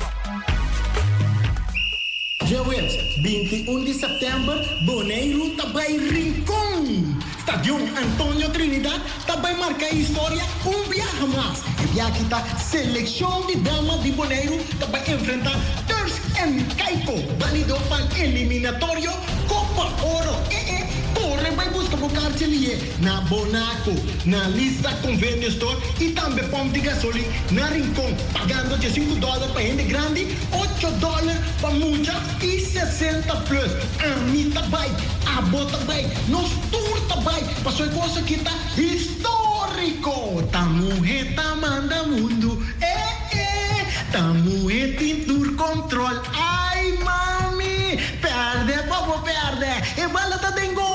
Jewels, 21 de setembro, Bonaire também Rincón. Estádio Antônio Trinidad também marca a história viaje mais. E viaje está seleção de damas de Bonaire também enfrentar Turks and Caicos, válido para eliminatório Copa Oro. Corre vai buscar o cartelier na Bonaco, na lista Convênio Store e também pompa de gasolina na Rincón, pagando de $5 para gente grande, $8 para muita e 60 plus. A mim também, a bota também, nos tour também, pasó cosa que está histórico. Ta mujer ta manda mundo. Ta mujer tintur control. Ay, mami. Perde, bobo, perde. E bala ta tengo.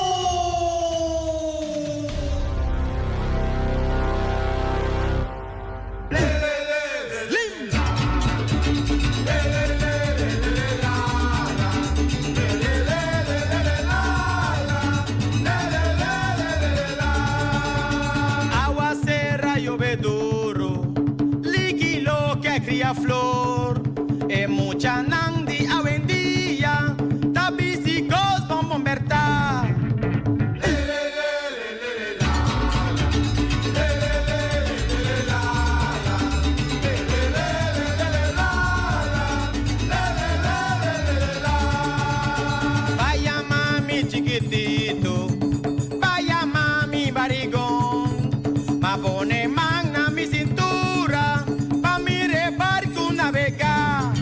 Cría flor, mucha nandi avendilla, tapisicos bombon berta. Vaya mami chiquitito, vaya mami barigón, ma pone magna mi cintura. Navegar.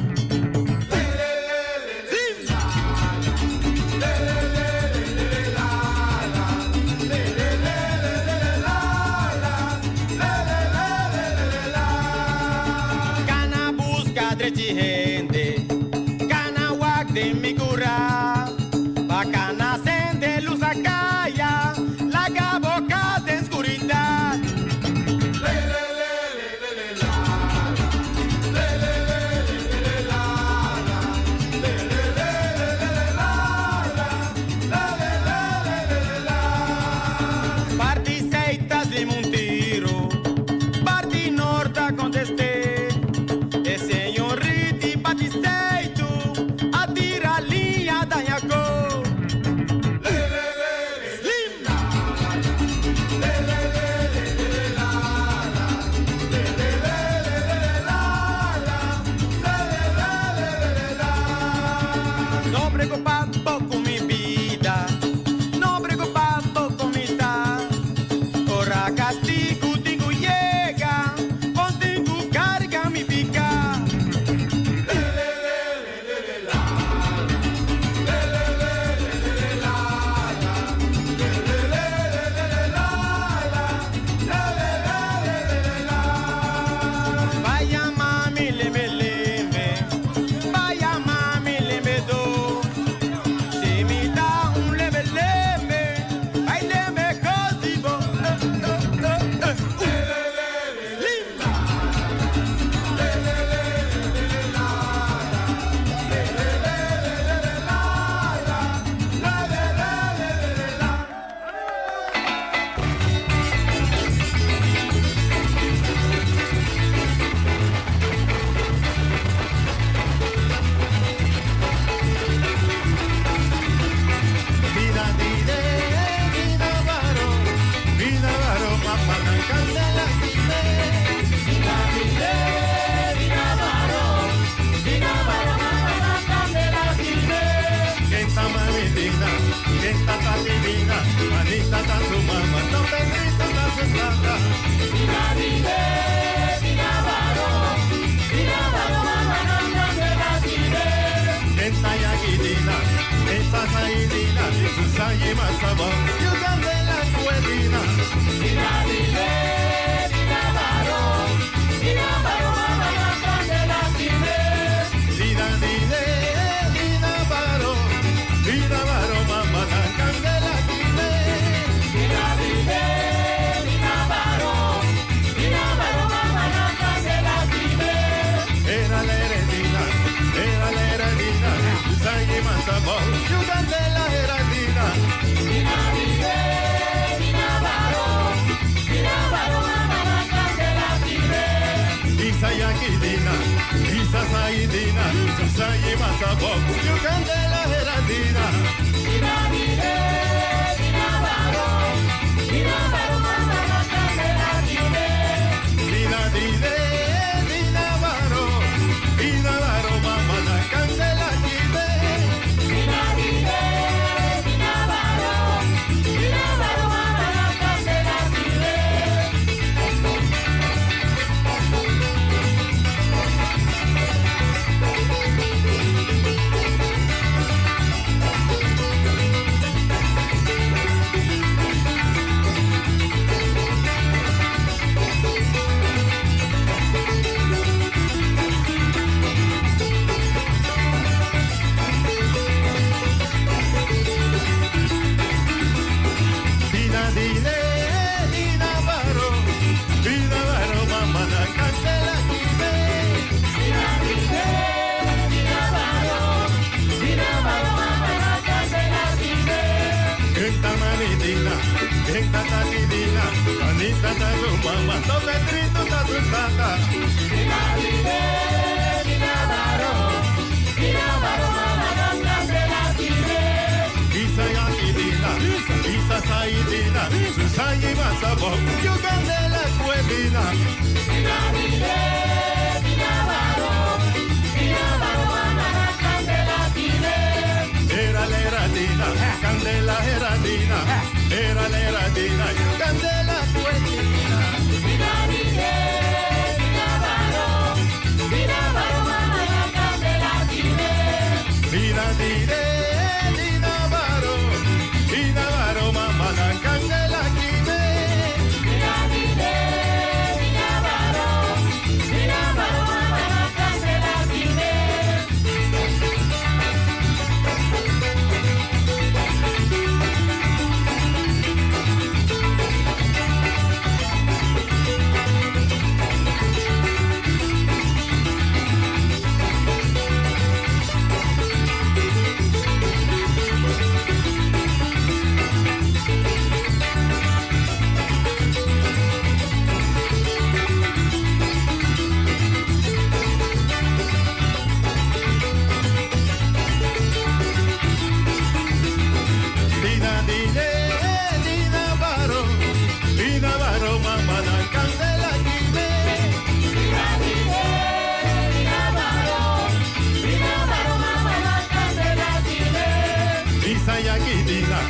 Cana busca de gente, cana wak de mi cura, bacana sende luz a calla, la boca de oscuridad. dina, ding tata dina, anita da mama, to Pedrito da tata. Dina dine, dina baro mama non candela dine. Isa yakidina, isa saidina, susai masabo, yo candela cuedina. Dina dine, dina baro mama non candela dine. Era l'eradina, candela eradina, era l'eradina, candela cuedina. Dina dine, dina baro mama non candela dine. Dina dine, dina baro mama non candela dine. Dina dine, dina baro mama non candela dine. Dina dine, dina baro mama non candela dine. Dina dine, dina baro mama non candela dine. Isa yakidina,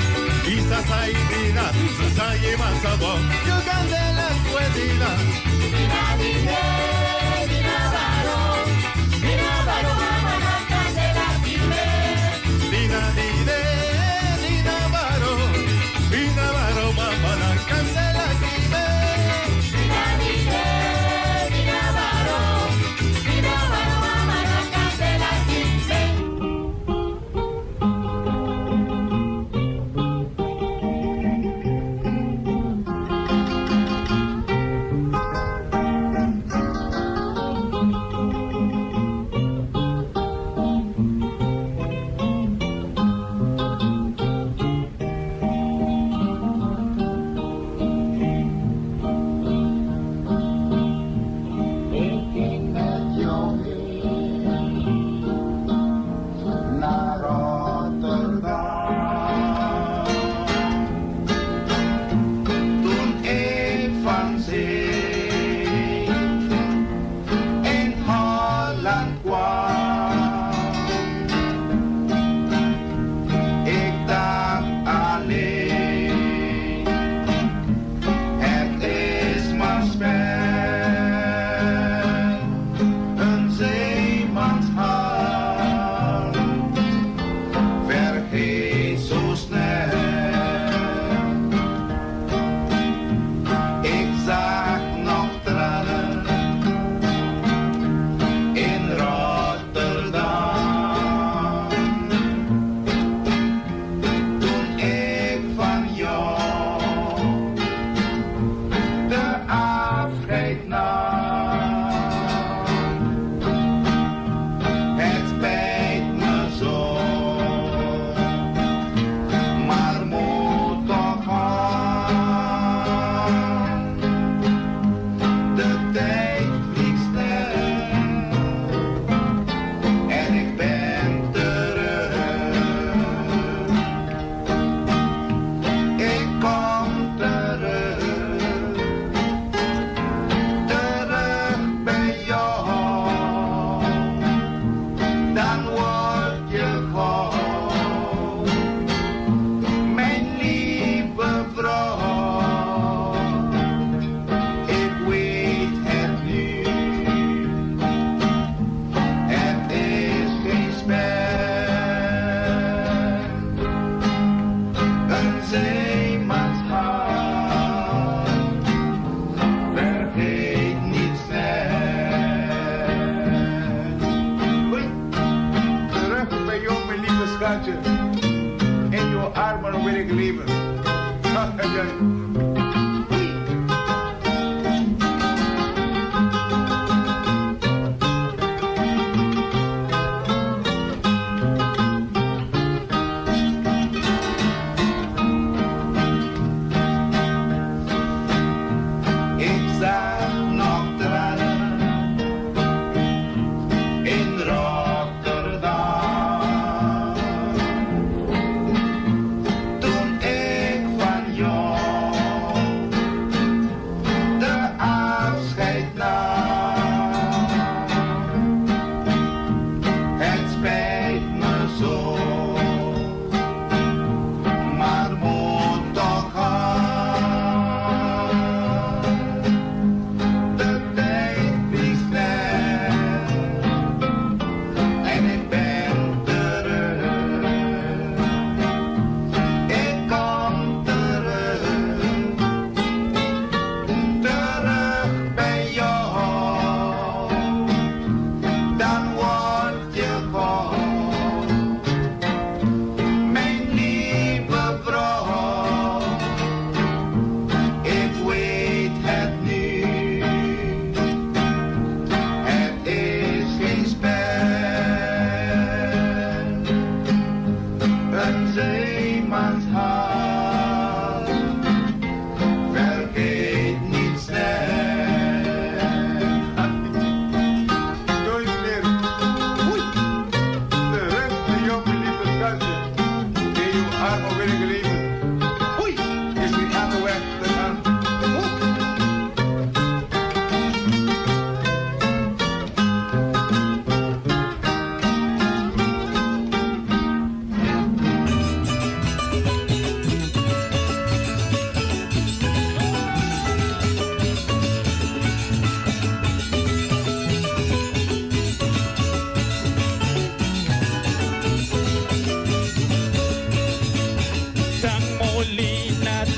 isa saidina, susai masabo, yo candela cuedina. Dina dine, dina baro mama non candela dine. Dina dine, dina baro mama non candela dine. Dina dine, dina baro mama non candela dine.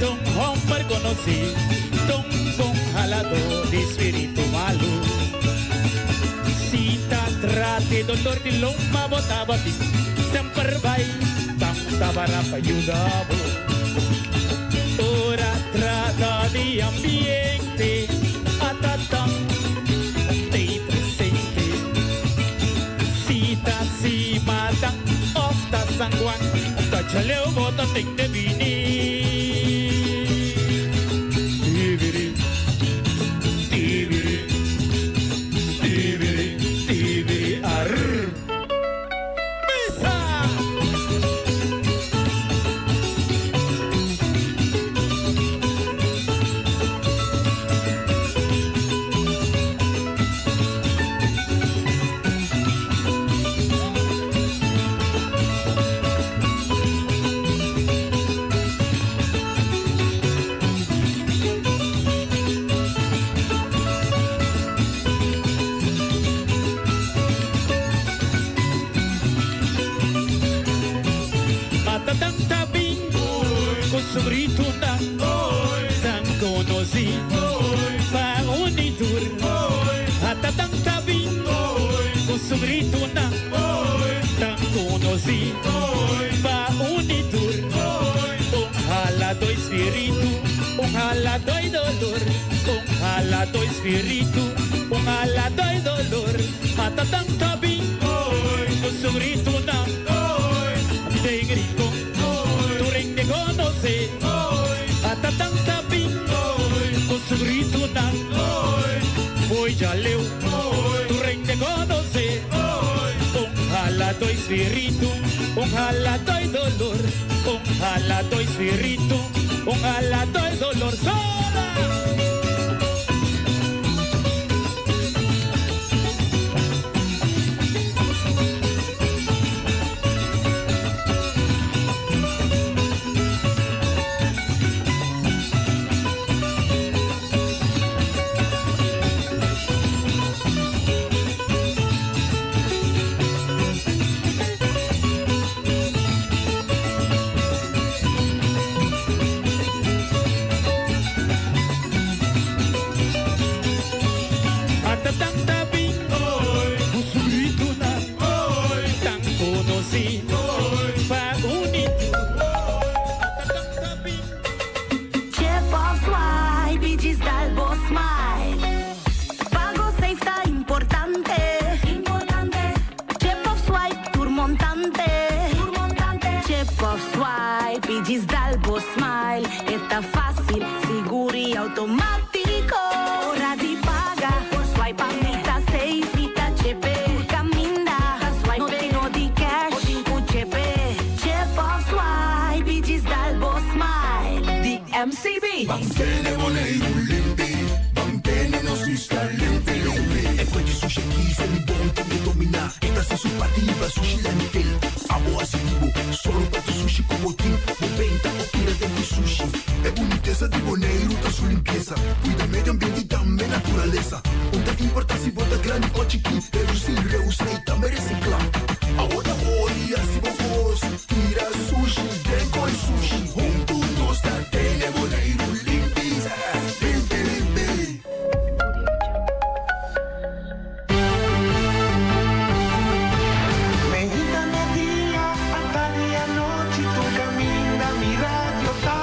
Tung hombre conocí, tung congelador de espíritu malo. Si te trate dolor de loma botaba ti, sempre vai, tanta para ayudar. Ora trata de ambiente, atatang te presente. Si te si mata, ofta sanguan, ta chaleo bota ting de vini. Tibiri, tibiri, tibiri, tibiri, arr. Misa! Matatang tabing, kusubrito na, tan konosi, paunitur. Matatang tabing, kusubrito na, tan konosi, paunitur. Unghalado espiritu, unghalado dolor, unghalado espiritu, unghalado dolor. Matatang tabing, kusubrito na, de grito, tu ring de conoce, atatang tabing, con su grito tan, voy ya leo, tu ring de conoce, un jalado espíritu, un jalado dolor, un jalado espíritu, un jalado dolor, sola. Atatang tabing, kusugrito na, tan konosi, paunitu. Atatang tabing, Ce-poți mai bicis d'albo smile Pago safe ta importante Ce-poți swipe turmontante Ce-poți swipe bicis d'albo smile Eta fácil, siguri automatico Ora di paga, por swipe a mita safe Ita CP, caminda No tengo di cash, o din cu CP Ce-poți swipe bicis d'albo smile Di MCB Bantene volevo limpi, bantene non si sta limpi. E poi ci sushi chi se mi bonto mi domina. E da se su partiva sushi l'enfil. Amo asivo, solo per tu sushi come team. Moventa o tira dentro sushi. E bonitezza di boneiro da su limpieza. Cuida medio ambiente e dammi naturaleza. Onde importa si bota grande o chiqui. Pero si reusei também reciclar. Agora olha se vos tira sushi, dengo e sushi. Junto nos da tene boneiro limpi. Limpi, limpi. Medita día, hasta día noche tu camina mi radio tá.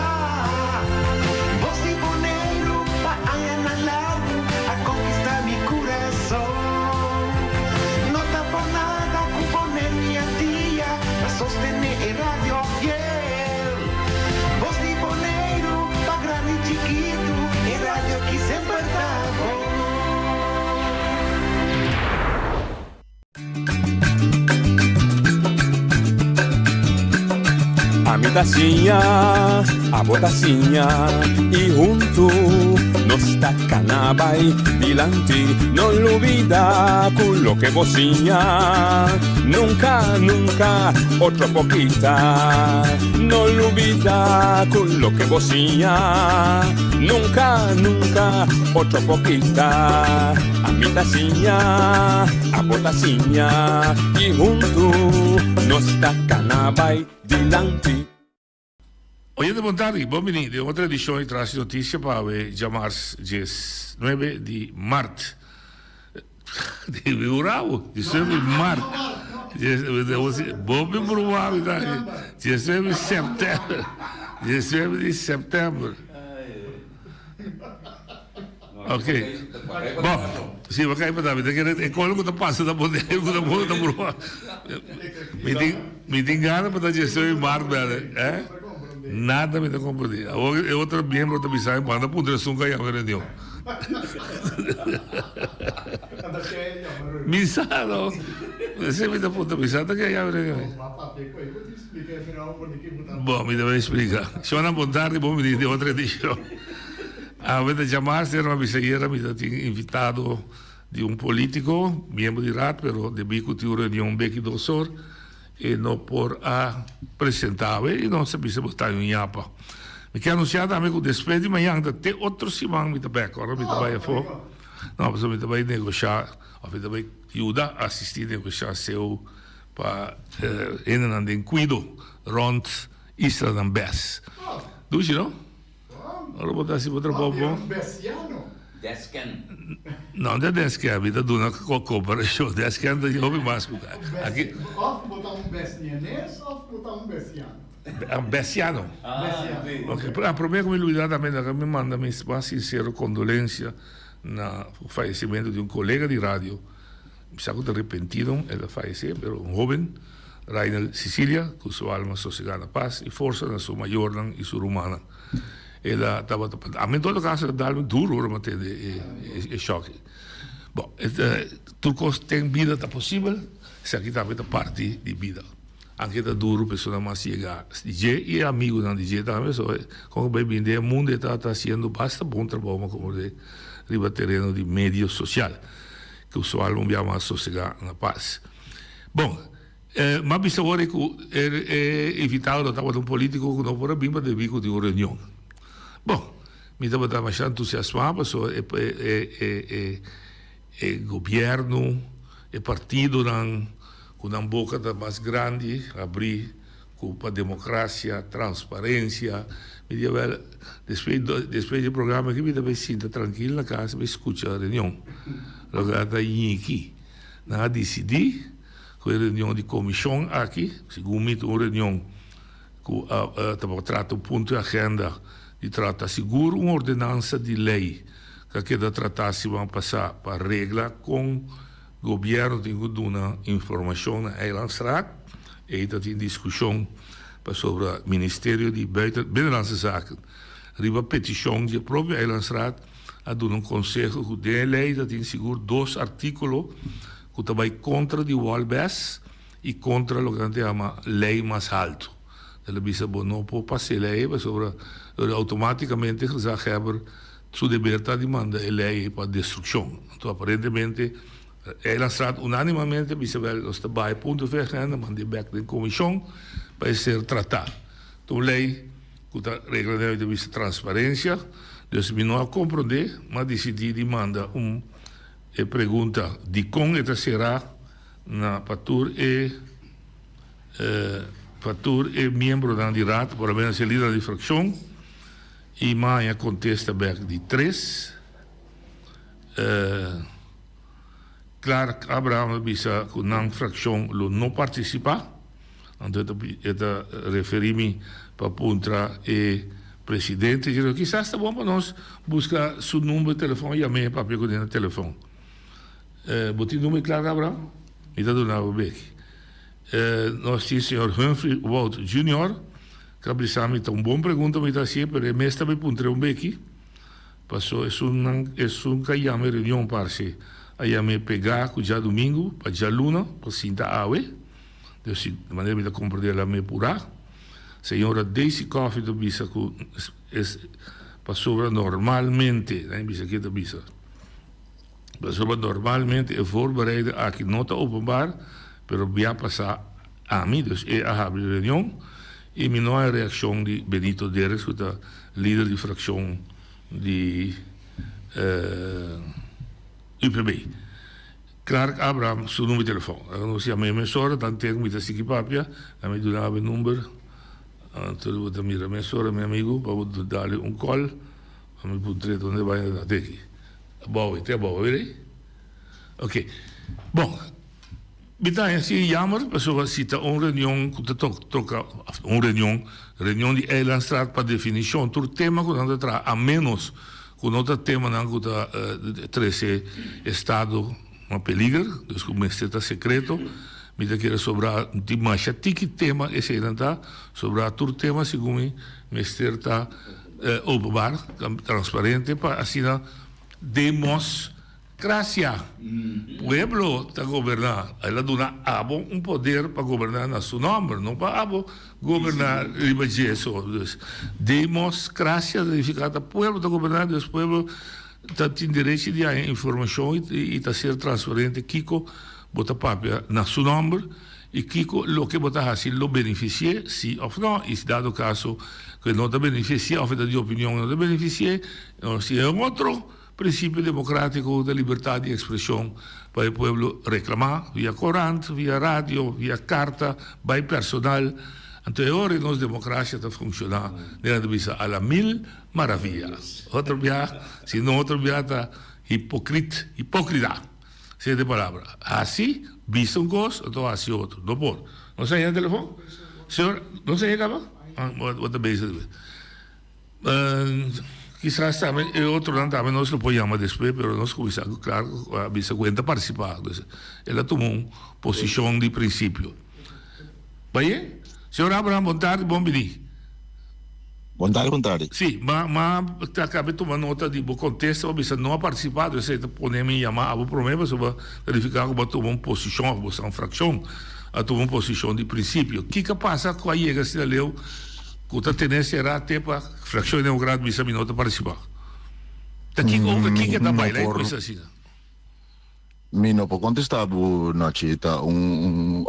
Voz de boneiro pa allá al lado a conquistar mi corazón. No tapo nada con poner mi día a sostener el radio fiel. Voz de boneiro pa grande y chiquito, el radio que siempre está A mi tacinha, a botacinha e junto nos tacanabay dilante, no olvida con lo que vocinha, nunca, nunca, otra poquita, no olvida con lo que vocinha, nunca, nunca, otra poquita, a mi tacinha, a botacinha e junto nos tacanabay dilante. Hoy de Montari, bom menino, otra edición y tras noticia para llamar 9 de marzo. De Urabo, 19 de marzo. Bom provável, 19 de setembro. 19 de setembro. Ok. Bom, sim, vai cair para David. É quando que está passando a poder, que está muito provável. Me tem gana para 19 de março, né? Nada me dá compreender. Outro membro da missão manda para o Dressum ganhar a reunião. Missão, você me dá para missão, está ganhando a reunião. Bom, me deve explicar. Sono Montari, bom menino, de outra edição. Avete chiamarsi, era una bisaiera, mi ha invitato di un politico, membro di RAT, però di cultura di un becchi d'ossor, e non por a presentare, e non sapesse stare in Iapa. Mi ha annunciato a me che despedi, ma anche te 8 settimane mi becco, ora mi vai a fuoco. No, perché mi vai a negoziare, o mi vai aiutare a assistere a negoziare seu per in Guido, rond Isla d'Ambes. Dici, no? Ora potresti poter proprio. Desken. Non è Desken, mi dà una cooperazione. Desken da io mi masco. Aqui. Of botar bestianês ou botar bestiano? Bestiano. Ok, para mim, come lui também me manda minha mais sincera condolência no falecimento de um colega de rádio. Me saco de arrependido, ele faleceu, mas um jovem, Rainel Sicilia, com sua alma sossegada paz e força na sua maior e sua humana. Ela estava a mim, em todo caso, dá-me duro para ter esse choque. Bom, tudo que tem vida está possível, se aqui também está parte de vida. Anche está duro, pessoa mais chega. DJ e amigo da DJ também, como bem vender, o mundo está fazendo bastante bom trabalho, como de riba terreno de medio social, que o pessoal não vai mais sossegar na paz. Bom, mas bisogna ora che evitare da un politico che non vorrà bimba del vico di una riunione. Bom, mi devo dare abbastanza entusiasmato, il governo, il partito con una bocca più grande, aprire con la democrazia, trasparenza. Mi dico, después del programma che mi deve sentire tranquillo a casa, mi ascolta la riunione. Allora, da qui, non decidi, con la riunione di commissione qui, secondo me una riunione che tratta un punto di agenda, di tratta sicuro un'ordinanza di lei che da trattarsi va a passare per regola con il governo di una informazione a Eilandstraat e dat in discussione sopra il Ministero di Binnenlandse Zaken. Riba petizione di proprio Eilandstraat ad un consiglio che lei dat in sicuro 2 articoli che vai contro di Walbes e contro lo che chiama lei más alto. Ela bisa não pode passar lei, mas automaticamente já hebben sua liberdade de mandar lei para destruição. Então, aparentemente, ela está unanimamente, bisa wel os trabalhos ponto vergende, manda back de comissão para ser tratado. Então, lei, que a regra de vista transparência, dus me não compreender, mas decidi de mandar pergunta de como ela será na patur Fatur é membro da Andirat, por apenas é líder de fração, e Maia contesta back de 3. Clark Abraham bisa que na fração não participa, então referi-me para contra o presidente, e quizás está bom para nós buscar seu número de telefone e chamar para pegar o telefone. Botar o número Clark Abraham? E está dando uma back. Nós temos o senhor Humphrey Wout Jr., que precisamos de uma boa pergunta, mas assim, mas ele está me puntre aqui. Passou, é um caminho reunião para se aí me pegar com já domingo, para já luna, para sinta awe, de maneira de compreender a me purar. Senhora Daisy Coffee do bisa que passou normalmente, né, bisa que do bisa. Passou normalmente é voorbereiden aqui nota openbaar. Pero vai passar a mim, dus a abrir reunião, e me não há reação de Benito Deres, que é líder de fração de UPB. Clark Abraham, seu número de telefone. Eu não sei a minha emissora, tanto tenho muita equipe, a me dava o número Então, vou mirar minha senhora, meu amigo, para dar-lhe um call, para me poder onde vai até aqui. Bom, até bom, vê? Ok. Bom, então, assim, jammer, pessoa cita uma reunião, uma reunião de Eilandstraat para definição, todo tema que não está a menos com outro tema não está 13 estado uma peligro, dus como está secreto, me da querer sobrar de mancha tiki tema esse não está sobrar todo tema segundo me está open transparente para assim democracia. Pueblo está governar, ela dá abo poder para governar na seu nome, não para abo governar isso. Democracia significa pueblo está governar, o pueblo está tem direito de informação e está ser transparente. Kiko bota papel na seu nome e Kiko lo que bota assim lo beneficie sim ou não. E se dado caso que não te beneficia ou de opinião não te beneficie, se é outro princípio democrático da liberdade de expressão para o povo reclamar via corante, via rádio, via carta, by personal. Então, agora nossa democracia está funcionando a la mil maravilhas. Outro dia, se não outro dia, está hipócrita. Sete palavras. Assim, visto um gosto, então assim outro. Não pode. Não sei o telefone? Senhor, não sei o telefone? Outra vez. Quizás também outro ano também nós não podemos depois, mas nós começamos, claro, a vice-presidenta participar. Ela tomou uma posição de princípio. Bem, senhor Abraham, boa tarde, bom dia. Boa tarde. Sim, mas acabei tomando nota de bom contexto, mas não ha participado, você pode me chamar, o problema sobre verificar como tomou uma posição, uma fração, tomou uma posição de princípio. O que passa com a IEGA se leu? Que a tendência era até para a fração democrática bisa minuto participar. Daqui que está bailando coisa assim. Não pode contestar, Nachi, tá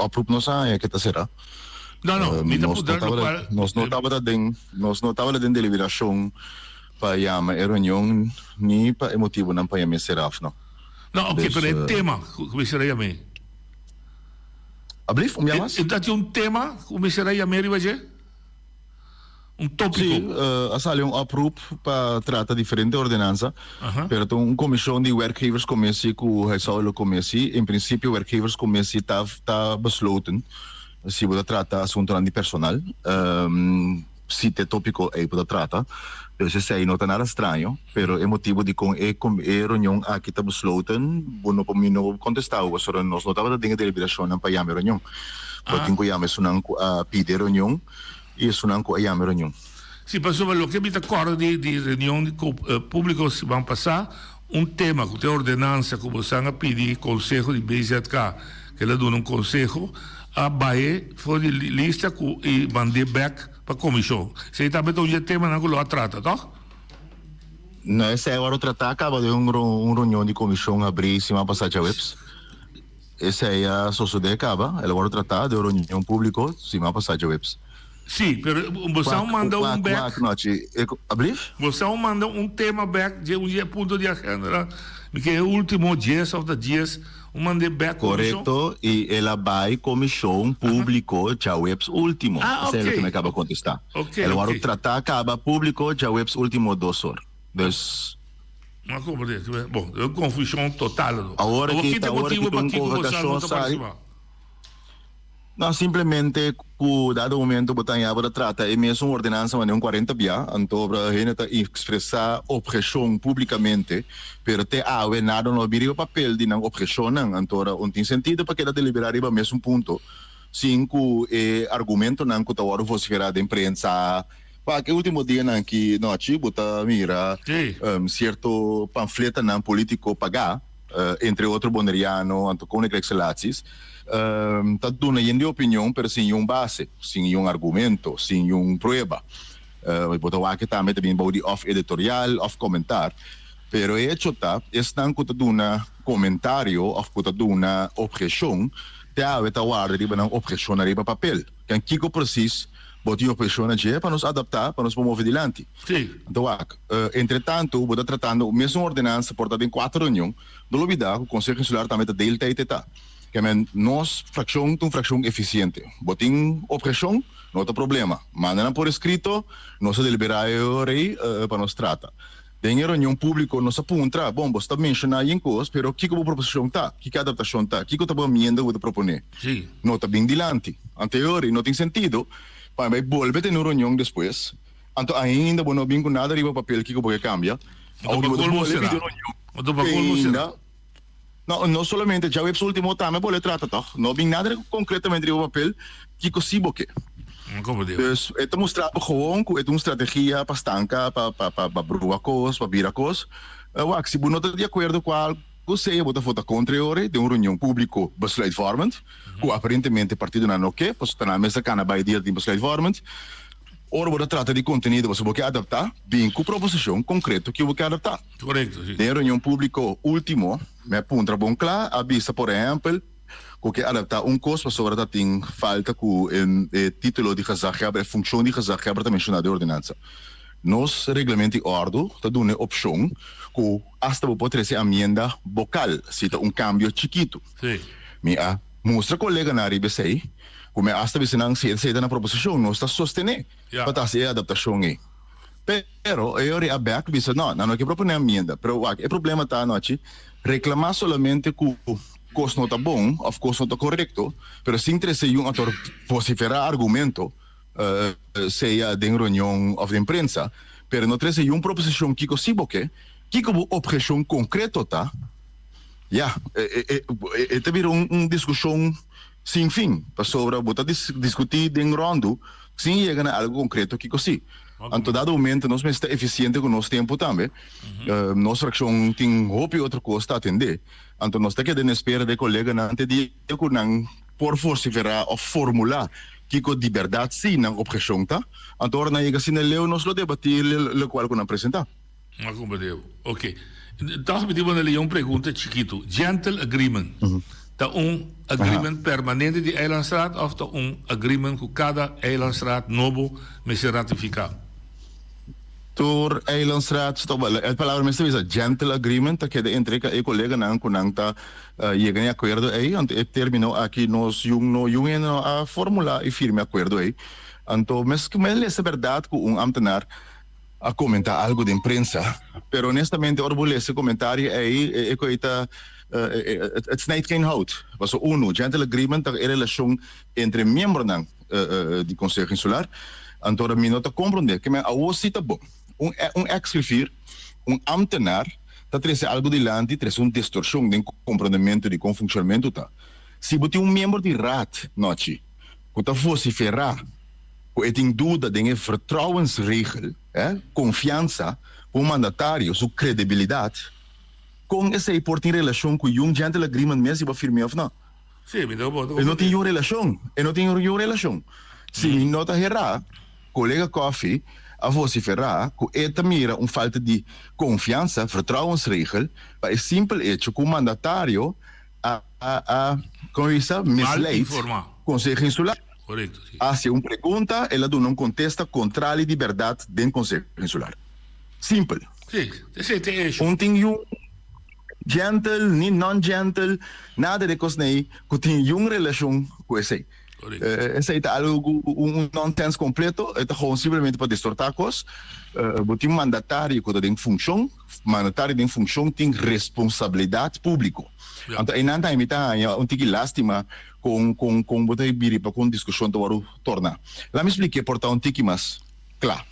apropo não sai que está será. Não, nós notava dentro da deliberação para chamar a reunião nem para emotivo não para chamar seraf não. Não, ok, pero é tema que será chamar. Abrif, chamas? Então tema que será chamar e vai ser? Tópico. Sim, sali oproep para tratar diferente ordenança, pero uma comissão de werkgeverscommissie que hij zou commissie, in principe werkgeverscommissie está besloten, se você trata assunto de personal, se te tópico é para tratar, então se sei não está nada estranho, pero é motivo de com reunião aqui está besloten, bueno para mim não contestar, nós não estava dentro da deliberação para chamar reunião, porque tem que chamar pedir reunião. Isso não é a reunião. Sim, pessoal, o que me acorda de reunião pública se vão passar tema que tem ordenança que você vai pedir conselho de BZK, que ela dá conselho a Bahia for de lista e mandar back para a comissão. Se também tem tema não que lo trata, tá? Não, esse é o tratar acaba de uma reunião de comissão abrir se vai passar a webs. Esse é a sociedade acaba, ela vai tratar de reunião pública se vai passar a webs. Sim, pero você manda back. Você manda tema back de ponto de agenda, que é o último dias of the dias, manda back. Correto, e ela vai comissão público já webs último. Ok. Isso é o que me acaba de contestar. Ela vai tratar acaba público já webs último 2 horas. Uma coisa, bom, é confusão total. Agora que tem uma convocação sai. Não, simplesmente, com dado momento, para tratar, é mesmo uma ordenança, mas não 40 dias, então, para a gente expressar objeção publicamente, mas até nada não viria o papel de não objeção, então, não tem sentido para que ela deliberar o mesmo ponto. Sim, com argumento, não, que agora vociferar da imprensa, para que o último dia, não, que nós, mira, certo panfleto, não, político pagar, entre outros boneriano, com excelências, está dando a opinião, mas sem base, sem argumento, sem prueba. Botou aqui também body of editorial, of comentar, pero o hecho está, estão dando comentário, of dando objeção, te aveta guarda de uma objeção arriba papel. Quem Kiko precisa botar objeção aqui para nos adaptar, para nos promover adiante. Então, entretanto, vou tratando a mesma ordenança portada em 4 reuniões, não olvidar que o Conselho Insular também está delta e teta. que nós fração tem fração eficiente. Botem opressão, não tem problema. Mandam por escrito, nós deliberarei para nós trata. Tem reunião pública, nós apunta, bom, você está mencionando em coisas, pero que a proposição tá, que a adaptação tá, que a emenda vou proponer. Sim. Não está bem dilante. Anterior, não tem sentido. Para vai volver ter reunião depois. Então ainda não bem com nada riba papel que pode cambiar. Não solamente já o último time pode tratar, tá? Não bem nada concretamente riba papel que possível que. Dus het mostrar gewoon het uma estratégia para estancar, para bruar coisas, para virar coisas. Se você não está de acordo com algo, você bota foto contra ore de uma reunião pública besluitvormend, que aparentemente o partido não quer, pois está na mesa cana vai dia de besluitvormend. Ora você trata de conteúdo, você pode adaptar, bem com proposição concreta que você quer adaptar. Correto, sim. De reunião pública último, me aponta bom claro, avisa por exemplo, que adaptar coisa sobre a tem falta com o título de gezagheber, a função de gezagheber também mencionado de ordenança. Nos regulamento ordem está dando opção que hasta pode trazer emenda vocal, se está cambio chiquito. Sim. Minha mostra colega na RBC, como hasta vez não se na proposição, não está sostener para fazer a adaptação aí. Pero eu aberto disse não é que propor emenda, pero o problema está noite reclamar somente que coisa não está bom, of course não está correto, pero sem trazer ator vociferar argumento, seja de reunião ou de imprensa, pero não trazer proposição que possível que objeção concreta tá, é vir discussão sem fim, para sobre botar discutir de rondo, sem chegar a algo concreto que assim. Em todo momento, nós estamos eficientes com o nosso tempo também. Nossa fração tem roupa e outra coisa a atender. Então, nós temos que ter espera de colega antes de por vociferar ou formular que a liberdade sim não objeção tá. Então, na chega assim, nós lo debatir, o qual nós apresentar. Ok. Então, me digo uma pergunta chiquito. Gentle agreement. Tá agreement permanente de Eilandstraat of tá agreement com cada Eilandstraat novo me se ratificar? Door Eilandstraat, a palavra me diz gentle agreement, que de entre que colega não conecta chega a acordo aí, ante terminou aqui nós yung a formula e firme acordo aí. Então, mas que é verdade que ambtenaar a comentar algo de imprensa, pero honestamente orgulho esse comentário aí é coisa het snijdt geen hout. Was gentle agreement, a relação entre membros do Conselho Insular, então a mim não está compreender que a OSI está bom. Ex-griffier, ambtenaar, dat er algo de land, er is distorção de compreendimento de funcionamento. Se você membro de raad, noche, que está vociferar, que tem dúvida de vertrouwensregel, confiança, o mandatário, sua credibilidade, com essa importa em relação com o gentle agreement mesmo, vai firme ou não? Sim, mas não tem uma relação. Se não está errado, colega Coffee, a vociferar que mira falta de confiança, vertrouwensregel, para o simples hecho que o mandatário misleid Conselho Insular. Correto. Hace uma pergunta, ela não contesta contra a liberdade do Conselho Insular. Simples. Sim, esse é o gentle, nem non-gentle, nada de coisa nem, que tem uma relação com esse. Esse é algo, nonsense completo, é simplesmente para distortar coisas. Tem mandatário que tem função, mandatário tem função, tem responsabilidade pública. Então, em nada imita, tem lástima com botar biri para com discussão do varo tornar. Lá me expliquei portar tique mais claro.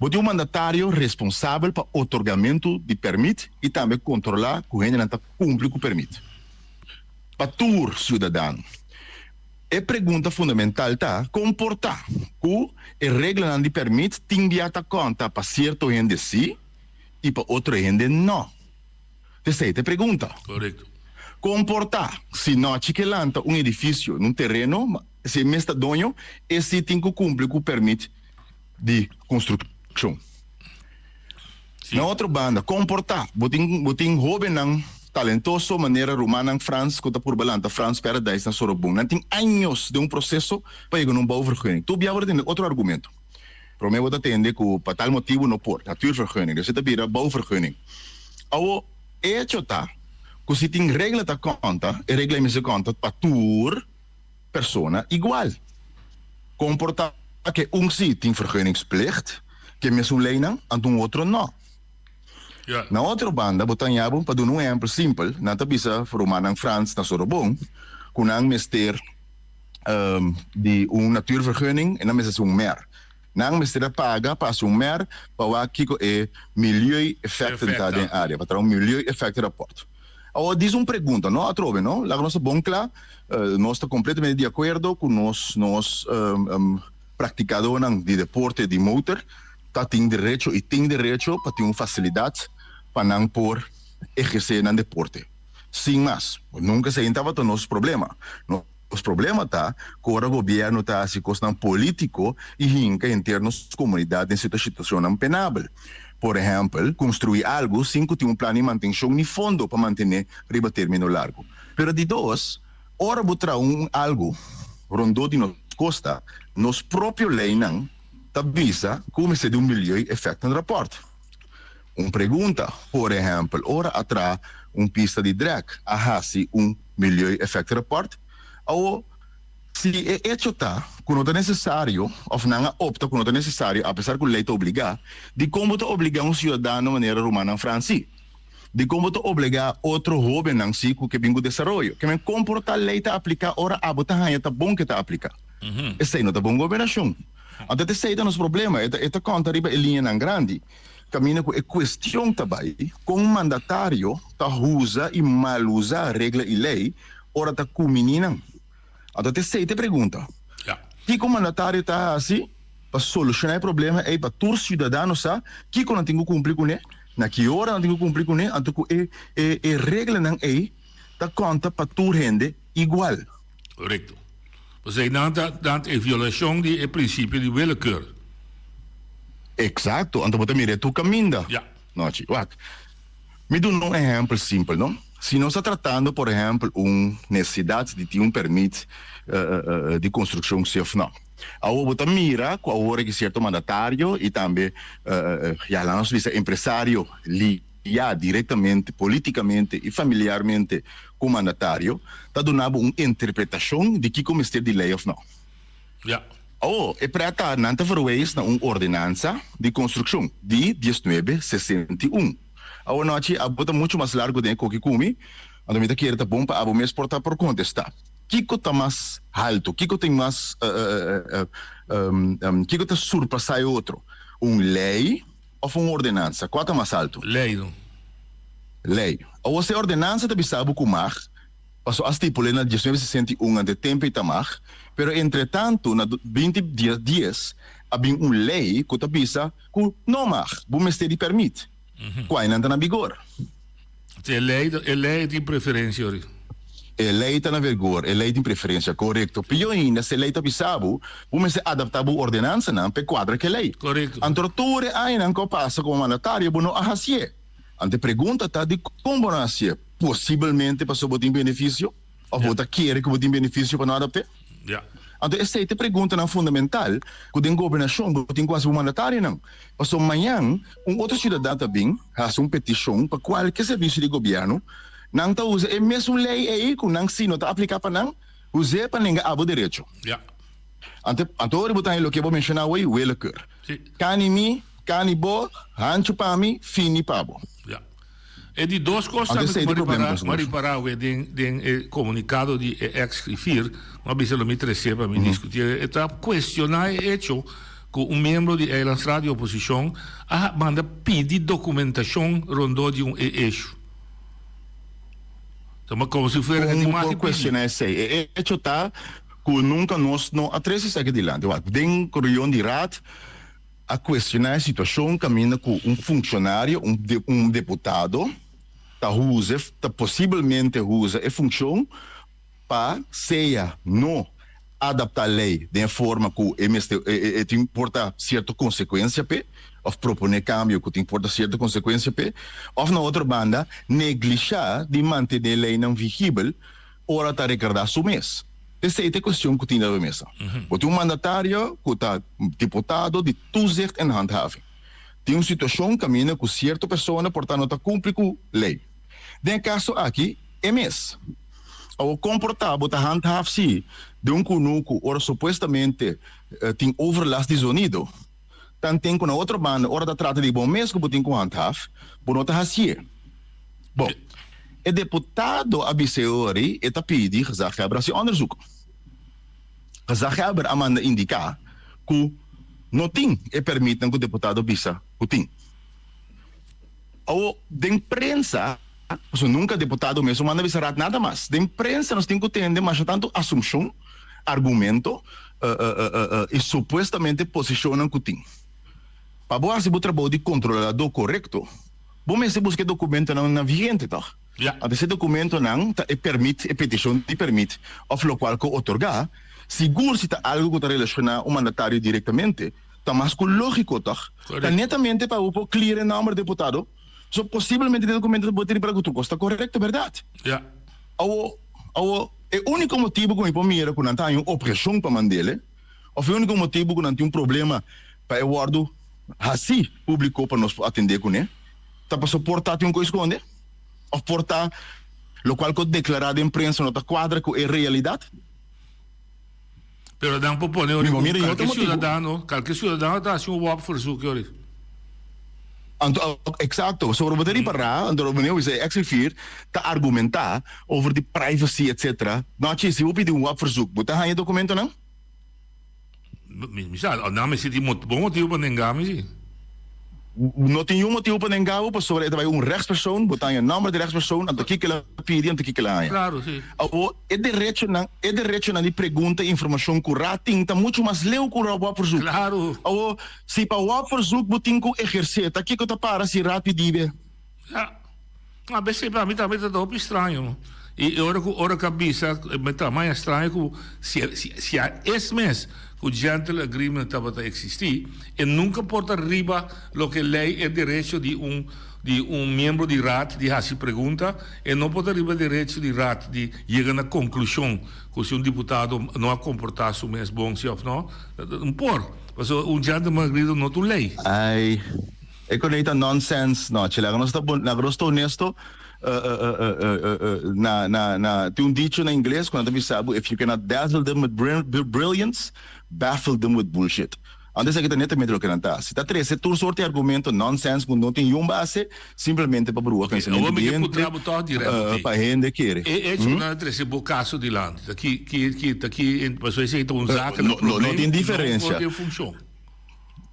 Tem mandatário responsável para otorgamento de permit e também controlar que o gente não cumpre com o permit. Para todo cidadão. A pergunta fundamental tá comportar que a regra não lhe permite enviar conta para certo gente sim e para outro gente não. Essa é a pergunta. Correto. Comportar, se note que lanta edifício num terreno, se mesmo dono, esse tem que cumprir com o permite de construção. Na outra banda, comportar, botem jovem não talentoso, maneira romana em França, que está por balanta, France Paradise na Sorobum. Não tem anos de processo para ir num bouwvergunning. Tu bia worden outro argumento. Para mim, vou atender que para tal motivo não pode. Natuurvergunning, dus het bira bouwvergunning. Ao hecho tá, se tem regra da conta, e regra me se conta para tour persona igual. Comportar que se tem vergunningsplicht, que mesmo leina, en um outro não. Ja. Na outra banda, botanhabo, para dar um exemplo simples, na tabisa, Romana em França, na Sorbonne, com um mister de natuurvergunning, en dan is het mer. Nang mister paga para mer, para que é milieu-effecten da área, para milieu-effecten rapport. Agora, diz pergunta, não? A trove, não? Lá nossa bom claro, nós estamos completamente de acordo com nós praticadores de deporte de motor, tem direito para ter uma facilidade para não por exercer no deporte. Sim, mas nunca se entrava no nosso problema. Os problemas tá que o governo está se costando político e hinca internos comunidades em situação penável. Por exemplo, construir algo sem que tenha plano de manutenção nem fundo para manter riba término largo. Pero de dois, ora botar algo rondou de nossa costa, nos próprio lei não avisa como se de milieu-effecten rapport. Pergunta, por exemplo, ora atrás pista de drag, ahasi milieu-effecten rapport, ou se é hecho quando é necessário, ou não opta quando é necessário, apesar que a lei te obriga, de como te obrigar cidadão de maneira romana em França, de como te obrigar outro jovem não ciclo que bingo desenvolvimento, que me comporta a lei te aplicar, ora a botanha tá bom que te aplica. Esse aí não tá bom governação. Então, esse aí tá nos problema, esta conta riba em linha não grande, caminha com a questão também, com mandatário tá usa e mal usa a regra e lei, ora tá com menina. Então, esse aí te pergunta. Que o mandatário está assim, para solucionar o problema, é para todos os cidadãos, que não tem que cumprir com ele, na que hora não tem que cumprir com ele, então a regra não é, da conta para todo rende igual. Correto. Você não é violação do princípio de willekeur. Exato, então você mira tu caminho. Ja. Não, me dou exemplo simples, não? Se nós estamos tratando, por exemplo, necessidade de ter permit de construção safe, não. Agora, você mira com a hora que certo mandatário e também, lá nós vimos empresário ligar diretamente, politicamente e familiarmente com o mandatário, está dando uma interpretação de que como está de lei ou não. Ja. É para estar na uma ordenança de construção de 1961. Agora, nós temos muito mais largo do que comi, então me quer bom para me exportar por contestar. Kiko está mais alto, Kiko tem mais, Kiko está surpassar outro. Lei ou uma ordenança? Qual está mais alto? Lei, não? Lei. Ou se a ordenança também sabe como passou a estipular na 1961 ante tempo e tamar, pero entretanto, na 20 dias, havia lei que avisa que não mar, o Ministério permite. Qual não está na vigor? É lei de preferência. É lei está na vigor, é lei de preferência, correto. Pior ainda, se a lei está avisado, vamos se adaptar a ordenança não para quadra que lei. Correto. Antorture ainda que passa como mandatário, não ahasie. Ante pergunta está de como não ahasie. Possivelmente para botar benefício, ou botar querer que botar benefício para não adaptar? Ja. Então, essa é a pergunta não fundamental, que tem governação, tem quase um mandatário, não. Mas amanhã, outro cidadão também faz uma petição para qualquer serviço de governo, não está usando a mesma lei aí, que não se não está aplicando para não, usa para ninguém abo direito. Ja. Então, eu vou botar o que eu vou mencionar hoje, o willekeur. Cani bo, hancho para mim, fini para bo. Ja. E di duas coisas que Maripará tem comunicado de ex-FIR, uma vez eu me recebo para me discutir, está questionar o hecho que membro de Eilands Radio Oposição manda pedir documentação rondou de eixo. Então, como se fosse de mais questionar isso aí. O hecho está que nunca nós não atrás aqui adiante. Tem reunião de rato a questionar a situação caminha com funcionário, deputado, possivelmente usa a função para não adaptar a lei de forma que importa certa consequência, ou propor cambio que importa certa consequência, ou na outra banda, negligenciar de manter a lei não vigível, ou está recordar o mês. Essa é a questão que tem na mesa. Tem mandatário que está deputado de toezicht en handhaving. Tem uma situação que caminha com certa pessoa, portanto, está cumprir com a lei. Den caso aqui, é mês. O comportado tá handhaaf-se de kunuku, ora supostamente tem overlast de sonido. Dan tem com a outra banda, ora da trata de bom mês que botem com handhaaf, bonota hasie. Bom, o deputado abiseori eta pedi gezagheber se onderzoek. Gezagheber amanda indica que não tem e permitem que o deputado bisa que tem. Ou de imprensa, nunca deputado mesmo manda avisar nada mais. De imprensa nós temos que entender mais tanto assunção, argumento e supostamente posicionam que tem. Para boa se o trabalho de controlador correto, bom se busca documento não vigente, tá? Esse documento não permite, a petição te permite, of lo qual que otorgar, seguro se está algo que está relacionado ao mandatário diretamente, está mais que lógico, tá? Está netamente para o clear em nome do deputado, so possivelmente o documento pode ir para o que está correto, verdade? O único motivo que eu miro que não tem uma opressão para mandele, ou o único motivo que não tem problema para o guardo assim público para nós atender com ele, está para suportar um coisa com ele, ou portar o qual que declarado em imprensa não está quadra com a realidade. Pero dan propone qualquer cidadão está assim um verzoek, hoor. Exacto, sobre o bateria para andar o is exercer te argumentar over die privacy etc. Nou, se eu pedir verzoek, moet hij je documento não? Misal, não me senti muito bom motivo para negar, sim. Não tem motivo para negar, para sobre het bij rechtspersoon, botar je naam de rechtspersoon, aan te kijken pedir, aan te kijken aan. Claro, sim. É direito na pergunta informação curada, tá muito mais leu que o verzoek. Claro. Se para o verzoek botin que exercer, tá aqui que tá para se rápido. Ah, bem, para mim também tá um estranho. E ora cabeça, me tá mais estranho que se esse mês o gentle agreement estava a existir e nunca pode arriba lo que lei é direito de membro de RAT de fazer pergunta e não pode arriba direito de RAT de chegar na conclusão que se deputado não a comportar-se o mês bom se ou não, não pode. Mas o gentle agreement não tem lei. Ai, é que não é nonsense, não. Nós estou honesto. Tem dicho na inglês quando me sabe, if you cannot dazzle them with brilliance, baffle them with bullshit. Antes aqui netamente o que não está. Se está três, se tu sorte argumento nonsense quando não tem base, simplesmente para o pensamento ambiente, para gente querer. É que não é o caso de lá. Aqui, pessoas que estão usando não tem diferença.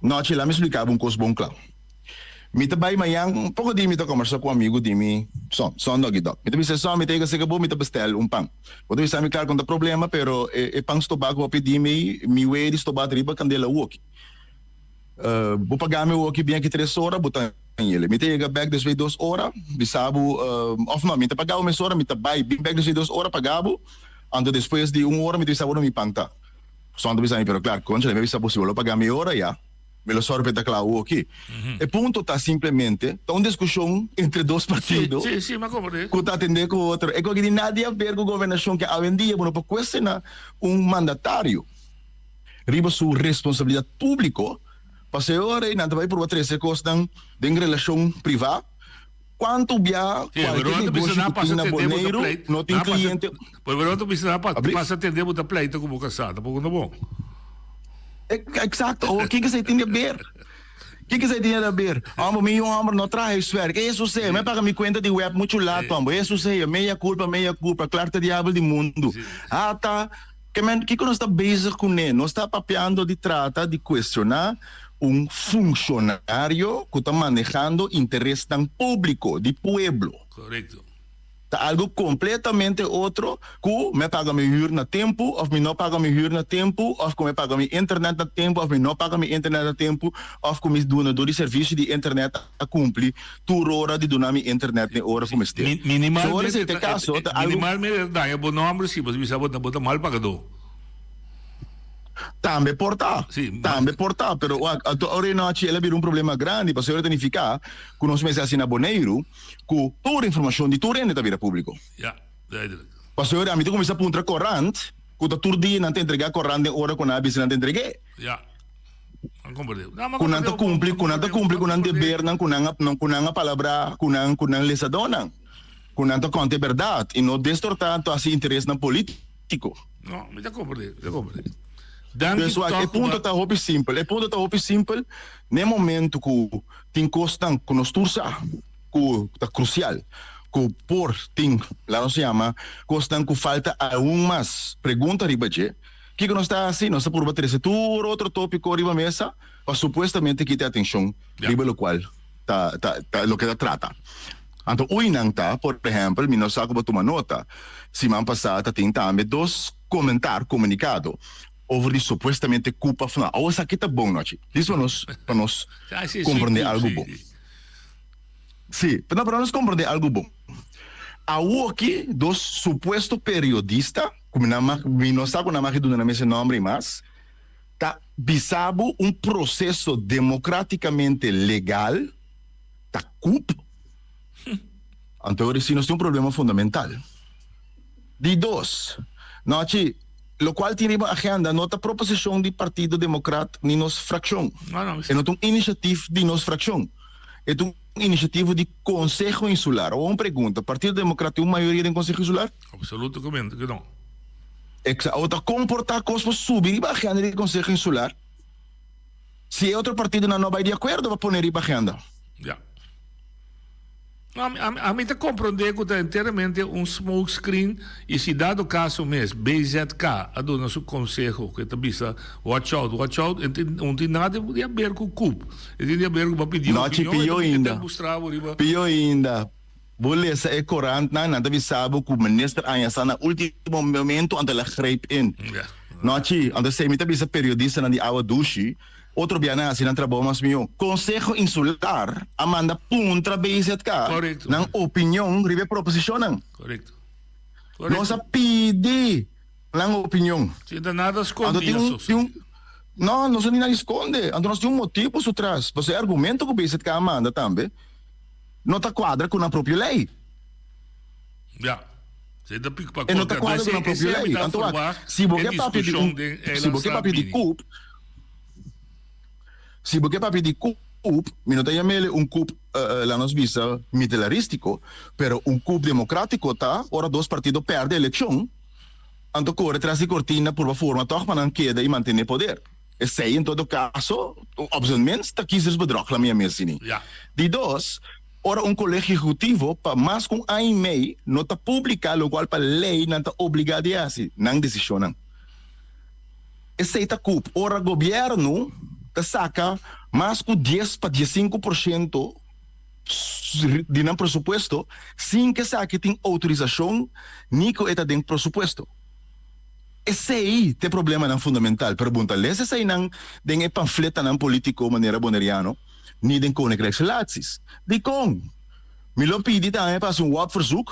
Não, lá me explicava coisa bom claro. Mita bay mayang pouco de mita conversar com amigo de mim son dog dog. Mita bisa só mita que se acabou mita bestel pão. Pode bisa me claro com o problema, pero pão estobago a pedir mi way de estobar riba candela walk. Vou pagar meu walk bem aqui 3 horas, botar ele. Mita chega back desde 2 horas, bisabo of não, mita pagar uma hora, mita bay bem back desde 2 horas pagabo, ando depois de 1 hora mita bisabo me panta. Son bisa me pero claro, concha le bisabo se vou pagar meia hora já. Me lo sorprende claro aqui. O ponto está simplesmente, está uma discussão entre dois partidos. Sim, mas como é? Que está atendendo com o outro. É que não tem nada a ver com a governação que hoje em dia, para questionar mandatário, riba sua responsabilidade pública, para ser hora e nada vai por outra coisa de relação privada. Quanto bia qualquer negócio que tem na Boneiro, não tem cliente. Por verão tu precisa passa atender muita pleita como casada, porque não é bom. Exato, o que você tem a ver? O que você tem a ver? Meu homem não traz isso, que isso sei, me paga minha conta de web muito lá, tombo, isso sei, meia culpa, claro que diabo do mundo. Tá, que nós está bezig com ele, nós está papeando de trata de questionar funcionário que está manejando interesse público, de pueblo. Correto. Algo completamente outro, que me paga meu huur na tempo, ou me não paga meu huur na tempo, ou que me paga minha internet na tempo, ou me não paga minha internet na tempo, ou que me donador de serviço de internet a cumprir, toda hora de donar minha internet na hora como este. Minimalmente, dá é bom nome, se você sabe botar mal pagador. Também portar, pero agora noite ela vira problema grande para se identificar que nós meses assim na Boneiro, que toda a informação de toda está vira público. Para se a mim começa a punta corrente, que tá todo dia não te entregar corrente hora com a bis não te entreguei. Com não cumpre, com não dever, não com a palavra, com não lesadona. com nanta conta é verdade e não distortar tanto assim interesse na político. Não, me dá compreender, Pessoal, é ponto tá roupa simples. É ponto tá roupa simples. No momento que tem costan que nos tursa, que tá crucial, que por tem lá não se chama, costan que falta algumas perguntas ribaje. Que não está assim, não está por bater esse tour, outro tópico riba mesa, para supostamente quitar atenção, riba lo qual tá lo que trata. Então, o inanta, por exemplo, me não saco para tomar nota, semana passada tem também dois comunicado over die supostamente culpa final. Ou essa aqui tá bom, noite. Isso para nós compreender algo bom. Sim, para nós compreender algo bom. Há aqui dos supostos periodistas, como não sabe na marca do esse nome, mas tá bisabo processo democraticamente legal, tá culpa. Então, assim, nós temos problema fundamental. De dois, noite, lo qual tem a agenda, nota proposição de Partido Democrata de nossa fração. É uma iniciativa de nossa fração. É uma iniciativa de Conselho Insular. Ou uma pergunta, Partido Democrata tem uma maioria do Conselho Insular? Absolutamente que não. Outra comportar coisas subir a agenda do Conselho Insular. Se é outro partido não vai de acordo, vai pôr a agenda. Yeah. A mim está compreender que está inteiramente smoke screen e se dado caso mesmo, BZK, a do nosso conselho, que está bisa, watch out, não tem nada a ver com o CUP. Tem a ver com o pedido de opinião. Pior ainda. Beleza, é corante, nada avisado que o ministro Anhasa no último momento, onde ela greep in. Noite, onde se me está periodista na de Awa Dushi, outro biana assim não trabalha mais meu. Conselho Insular amanda puntra BZK. Correto. Na opinião, ribe proposição. Correto. Nossa pede na opinião. Se ainda nada escondido. Não, não se nem esconde. Então nós temos um motivo por trás. Você argumenta que o BZK amanda também. Não está quadra com a própria lei. Já. Você ainda pica para não está quadra com a própria lei. Então, se você para pedir CUP, se você para pedir CUP, não tem CUP lá nos visa militarístico, pero CUP democrático tá, ora dois partidos perdem a eleição, então corre atrás de cortina por uma forma toch para não queda e manter poder. E sei, em todo caso, obviamente, está aqui se bedrog na minha mesa. De dois, ora colégio executivo, para mais com um e meio, não está publicado, o qual para lei não está obrigado a fazer, não decisão. Esse é o CUP. Ora, governo saca mais com 10 para 15% de não pressuposto, sem que saque tem autorização, nem que está dentro do pressuposto. Esse aí tem problema não fundamental. Pergunta, esse aí não tem panfleta não político maneira boneriano, nem tem koninkrijkse relaties. Die kon. Me lo pedi também para um WhatsApp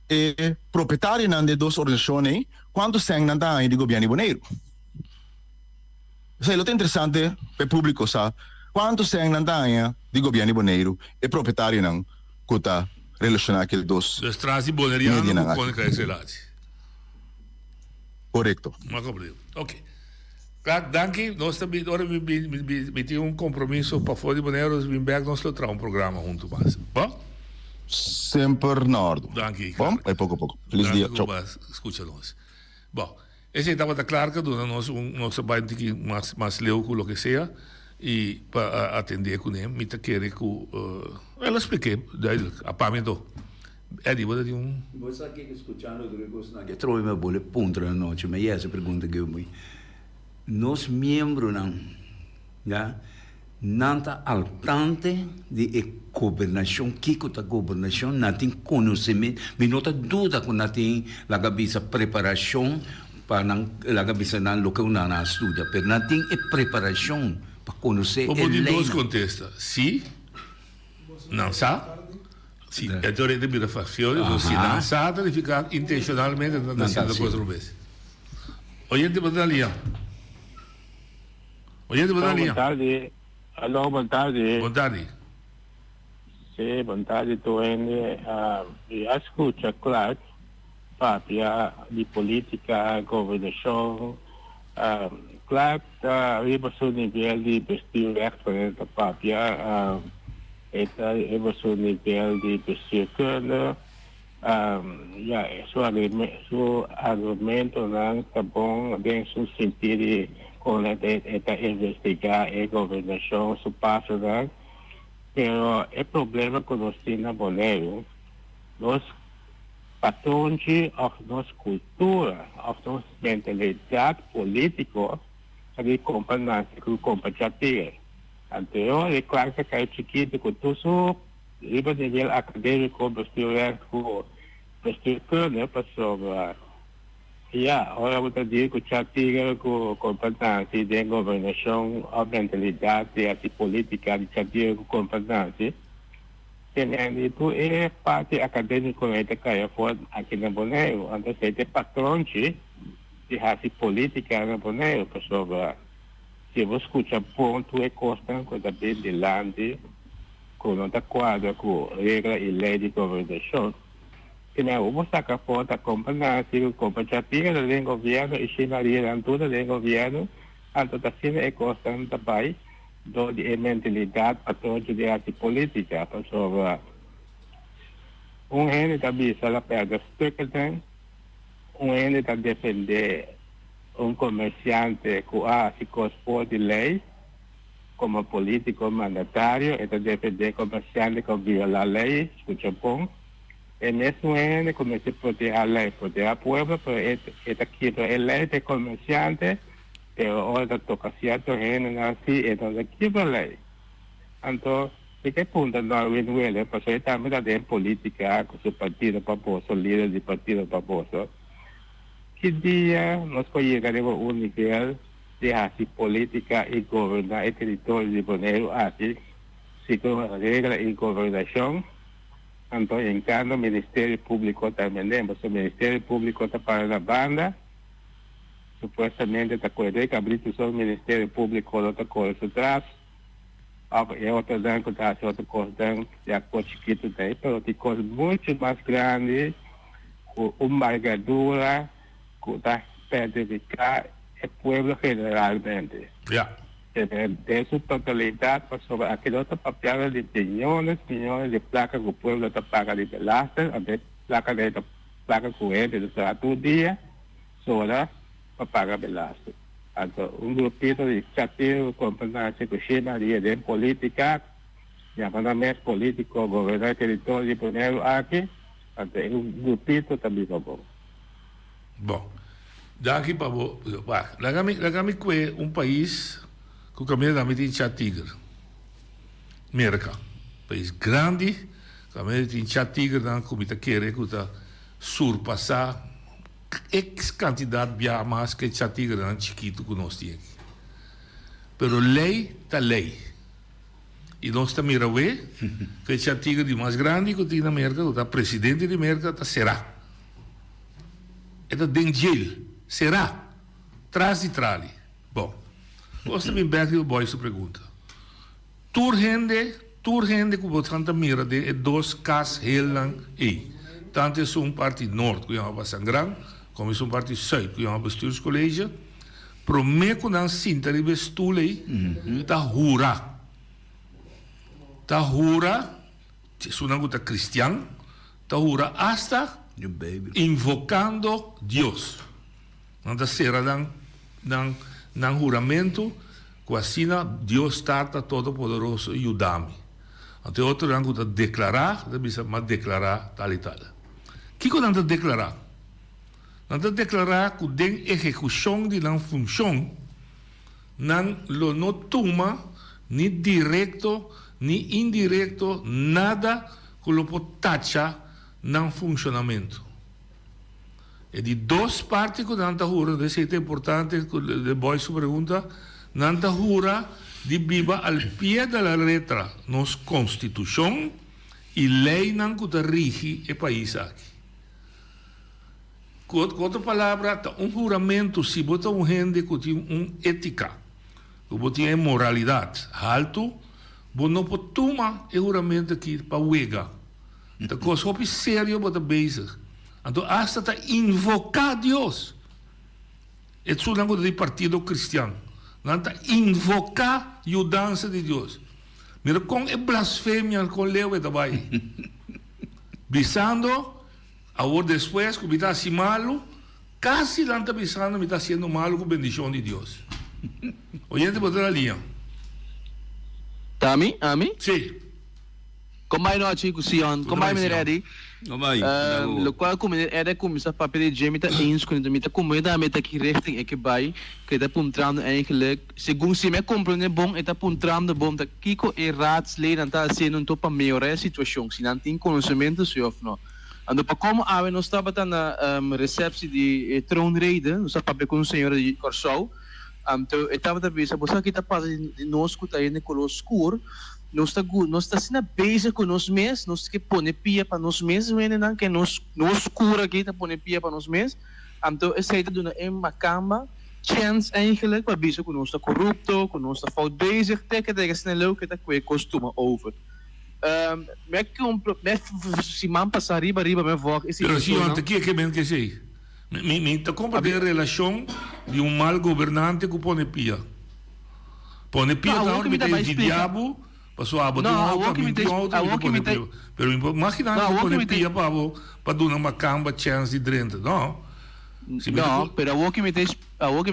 e proprietário de duas organizações, quanto sem não tem de governo boneiro. Isso é interessante para o público, sabe? Quanto sem não tem de governo boneiro e proprietário não que está relacionado aquele dois. Dos traz boneriano com koninkrijkse relaties. Correto. Mas compreendo. Ok. Claro, danke. Nós também agora me tem compromisso para fora de Boneiros, vim back, nós terá programa junto mais. Bom? Sempre na ordem. Danke. Bom, é pouco a pouco. Feliz dia. Tchau. Escuta nós. Bom, esse estava claro que nós vai ter que mais leu com o que seja e para atender com ele, me querer que ela expliquei, a pamento. Eddie, você tem Você aqui escutando do negócio na que trouxe meu bole ponto na noite, mas essa pergunta que eu me nós membros não está al tanto de governação, que a governação não tem conhecimento, mas não está dúvida que não tem a cabeça preparação para a cabeça não local não estuda, mas não tem preparação para conhecer a lei. Dois contextos, sim, não sabe. Sì, è teoria di fazione, si lanzata di ficar intencionalmente nella cosa rubese. Oyente Badalia. Oyente Badalia. Buon tardi. Allora, buon tardi. Buon tardi. Sì, buon tardi tu ascolta Clark, parla di politica, governazione. Clark arriva sul livello di bestuurrecht van parla. Het was zo'n niveau die bestuurkunde, su argumento não tá bom bem su sentido quando está investigar a governação su passa não pero o problema que nós temos na Bolívia nós patrões of nossa cultura of nossa mentalidade política ali companhia com companhia anterior é claro que é chiquito com tudo nível nível acadêmico bestuur né pessoa ora eu digo que chatia com competência de governação a mentalidade a política de chatia com competência tem itu parte acadêmico é que é fora aqui na Bolívia então se tem patrões de raça política na Bolívia pessoa se você escuta ponto é constante com bem de lande com não quadra com regra e lei de governação vamos sacar fora a companhia compartilhar do governo e chimaria tudo do governo então assim é constante também do de mentalidade patrão de arte política pessoa gente também sala pega stuketen gente tá defender comerciante que se corresponde de lei como político mandatário está defender comerciante que viola a lei escuta bom e mesmo gente começa a proteger a lei proteger a povo pero está quieto a lei de comerciante pero ora toca certo gente assim então aqui a lei então de que ponto não Venezuela porque também da política com o partido Paposo líder do partido Paposo que dia nós chegaremos a nível de raça política e governar o território de Bolívia assim segundo a regra e governação então em cada Ministério Público também mas o Ministério Público está para a banda supostamente está correto que abrir o Ministério Público outra coisa atrás e outra dança está outra coisa já pode chiquito daí pero tem coisa muito mais grande com envergadura que está perjudicar o povo generalmente de sua totalidade sobre aquele outro papel de milhões de placas que o povo está pagando de belastas até placa com ele do todo dia só para pagar belastas então grupito de chateio companhia que chama de política chamamento político governar território de Bolívia aqui então grupito também bom daqui para lagami que país que o caminho da tem Tigre América país grande caminho tem Tigre na comida querer que está surpassar ex quantidade de mais que Tigre na chiquito que nós temos pero lei tá lei e nós está mira que Tigre de mais grande que tem na América que está presidente de América tá será é da Dengel será traz de trali bom você me bem que o boy se pergunta tur gente que botando mira de dois cas helang e tanto é um parte norte que é uma Sangrão como é um parte sul que é uma bestuurscollege prometo que não sinta de bestule tá jura se não é cristiano tá jura hasta invocando Deus não será não juramento que assim Deus trata todo poderoso e ajudar-me até outro rango de declarar mas declarar tal e tal que que não declarar que den execução de não função não toma nem direto nem indireto nada que lo pode taxar não funcionamento e de duas partes que não jura desse é importante de boy se pergunta não jura de viva al pé da letra nossa constituição e lei não que rige o país aqui com outra palavra juramento se bota gente que tem ética que tem moralidade alto não pode tomar o juramento aqui para uega então coisa sério para bezig então hasta invocar Deus isso não é de partido cristiano não invocar a ajudança de Deus mira com é blasfêmia com leu também visando Ahora después, que me está así malo, casi la está pensando, me está haciendo malo con bendición de Dios. Oyente, por la línea. Tami? Ami? Sí. Comai noite, Sion. Comai minerari. Comai. Lo qual come era come sa papel de gemita eens kunnen met de comida met de richting ik bij que dat puntrando eigenlijk segundo se me compreende bom eta puntrando bom da kiko e raadsleden ta sendo topa melhor situação se não tem conhecimento se of no ando para como ave não estava na recepção de troonrede não sabe papel com o senhor de Corsou então estava da vez você que tá fazendo de nós que tá indo color escuro nós está sendo base com nós mesmos, nós que põe pia para nós mesmos, não que nós cura aqui tá põe pia para nós mesmos, então essa ideia de uma cama chance eigenlijk para base com nós está corrupto, com nós está fout bezig, até que é snel que tá com costume over. Se man passar riba me voar esse. Pero si antes que men que sei, me tá compartilhando a relação de mal governante que põe pia. Põe pia tá onde tem diabo. Passou a botar pero imagina que pone pia para dar uma camba chance de dentro, não? Não, pero a que me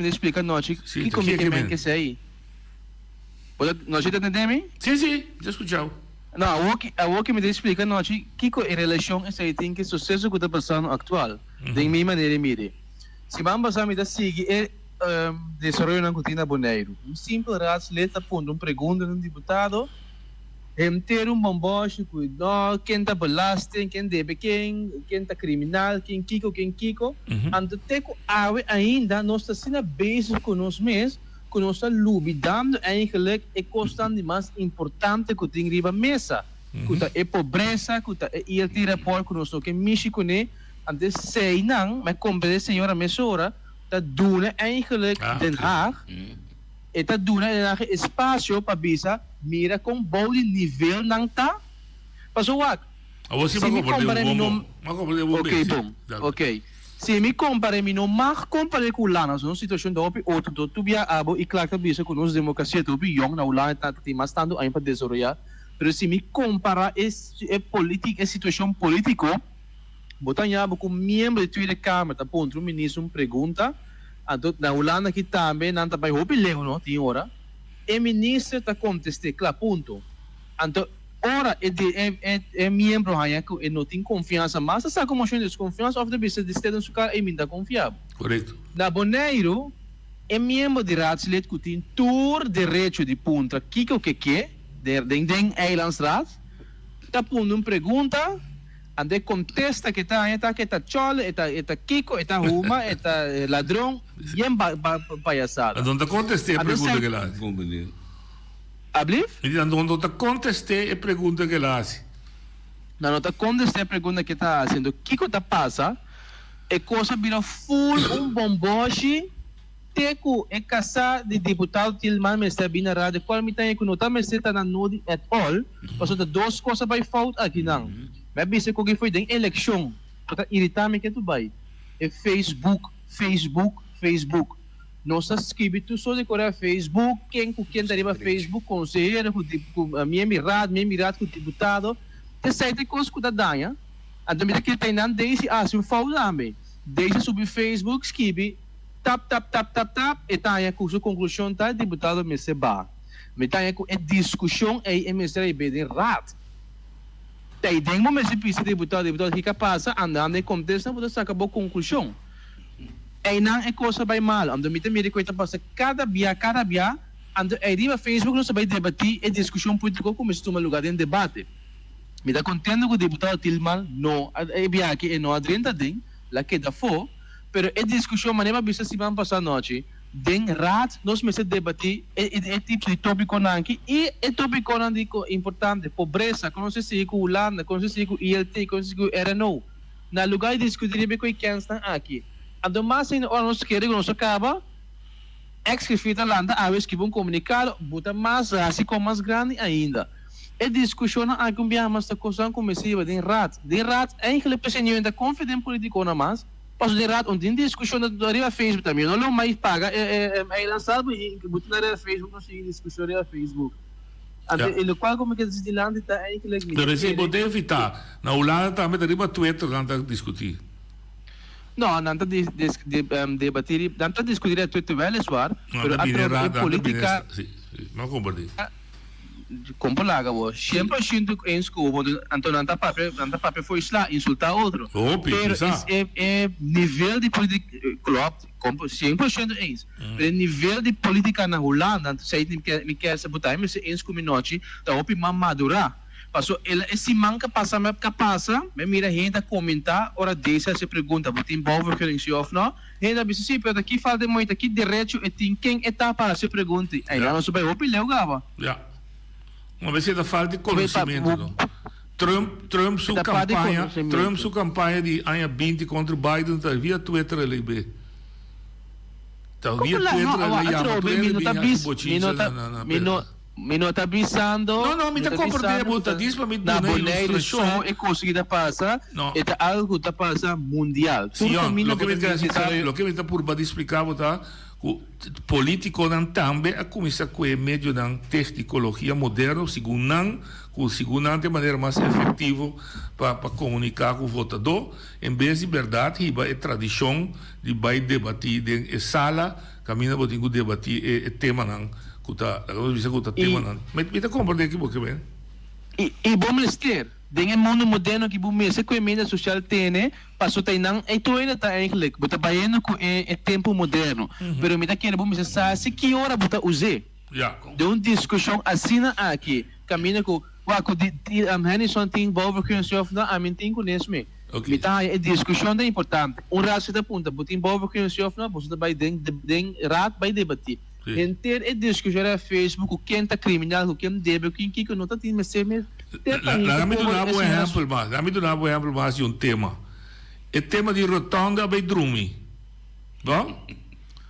explica noite que como que sei. Nós já entendemos? Sim, já escutei. Não, a que me explica noite que em relação a esse tem que sucesso que está passando atual, de minha maneira mire. Se vamos a me dar seguir desarrollo na cortina Bonaire. Simples letra ponto pergunta no deputado. Ter bomboche, cuidado, quem está belasting, quem deve quem está criminal, quem kiko. Ando teco ainda nós está sendo base com nós mesmos, que nós está lubidando eigenlijk a questão de mais importante que tem riba mesa. Que está a pobreza, que está a tira por que nós não que México né, antes sei não, mas compre senhora mesora, está duna eigenlijk Den Haag. Eta duna na espaço para bisa mira com bom nível não tá. Passou what? Se me compara ok. Se me compara não mag compara com lá na situação da outro tu via abo e claro que bisa com nossa democracia tu young na lá tá tem mais tanto aí para desenvolver. Mas se me compara é política é situação político botar abo com membro de Tweede Kamer tá ponto o ministro pergunta na Holanda que também não está para o bilhão não tem hora o ministro está contestando claro ponto então ora é membro aí que não tem confiança mas essa como chama desconfiança of the business de estado sucar é muito confiável correto na Bonaire é membro de raadslid que tem todo direito de ponta que den eilandsraad está pondo pergunta ande contesta que tá chole, eta kiko, eta huma, eta ladrão, bien palhaçada. Onde contestei a pergunta que ela faz. Ablif? Onde tá contestei a pergunta que ela faz. Não tá contestei a pergunta que tá fazendo. Kiko tá passa, é coisa vira full bomboche, teco é caçar de deputado Tilman, mas está bem na rádio, qual me tem que notar, mas está na node at all, passou de duas coisas by fault aqui não. Mas bisa ko foi den election. Para irritar-me que tu vai. É Facebook. Nós escrevemos só de Coreia Facebook, quem deriva Facebook, conselheiro, com minha mirada com deputado. Te sai de coisa que dá danha. Então me que tem não desde se um faul também. Desde subir Facebook, escreve tap e tá aí com sua conclusão tá deputado me se ba. Me tá aí com a discussão aí MSR bem rat. Tem um momento que o deputado que passa andando e contesta, você acabou a conclusão. E não é coisa bem mal. Ando me tem que passa cada dia, ando aí no Facebook não se vai debater e discussão política como se toma lugar em debate. Me dá contendo que o deputado Tilman não é bem aqui não adrenta tem, lá que dá for, pero a discussão maneira bisa se vai passar noite. Den raad nós me se debater é tipo de tópico aqui e é tópico importante pobreza conhece com Holanda conhece com ILT conhece com RNO na lugar de discutir bem com quem está aqui ando mais em hora nós queremos nós acaba ex-fita Holanda a vez que vão comunicar bota mais assim como mais grande ainda é discussão aqui um bem mais da coisa comecei den raad eigenlijk pessoal ainda confidente político na mais passo de rato onde tem discussão da arriba Facebook também não mais paga é lançado e botar na Facebook não sei discussão na Facebook In de qual como que de land está eigenlijk Pero esse pode evitar. Na Holanda também deriva Twitter lá tá discutir. Não, não está debater, não está discutir a Twitter weliswaar, pero a política não compreendo. Compolaga, sempre sinto em escovo, então não está papel foi lá insultar outro. Pero é nível de política, claro, 100% eens. Pero nível de política na Holanda, sei que me quer sabotar, mas eens com minutos, tá opi madurar. Passou esse manca passa me mira gente a comentar, ora deixa se pergunta, você envolve com isso ou não? Gente diz sim, pero aqui falta muito aqui direito e tem quem etapa se pergunta. Aí lá não soube opi leu gava. Ja. Uma vez da falta de conhecimento. Trump sua campanha de ano 20 contra Biden tá via Twitter ali be. Tá via Twitter mi não está avisando. Não, me está compreendendo, tá diz para mim na boneira só é conseguida passar, é algo que passa mundial. Sim, lo que me está por explicar tá, o político não também a começar com o meio da tecnologia moderna, segundo de maneira mais efetiva para comunicar com o votador, em vez de verdade, é tradição de vai debater em sala, caminha para debater tema não. Mas me compreende que você vem. E vamos ter, dentro do mundo moderno que vamos ver, que a mídia social tem, passou tem não, e tu ainda está eigenlijk, você está vendo com o tempo moderno, pero me está querendo vamos ver se que hora você usar. De uma discussão assim aqui, caminha com Henderson tem envolve com o senhor, a mim tem com isso mesmo. Me tá a discussão é importante. Raça da punta, você envolve com o senhor, você vai dentro rato vai debater. Enter é discussão a Facebook, quem está criminal, quem deve, quem que não está tendo mais mesmo. Dá-me dar um exemplo mais de um tema. O tema de rotonda vai dormir. Bom?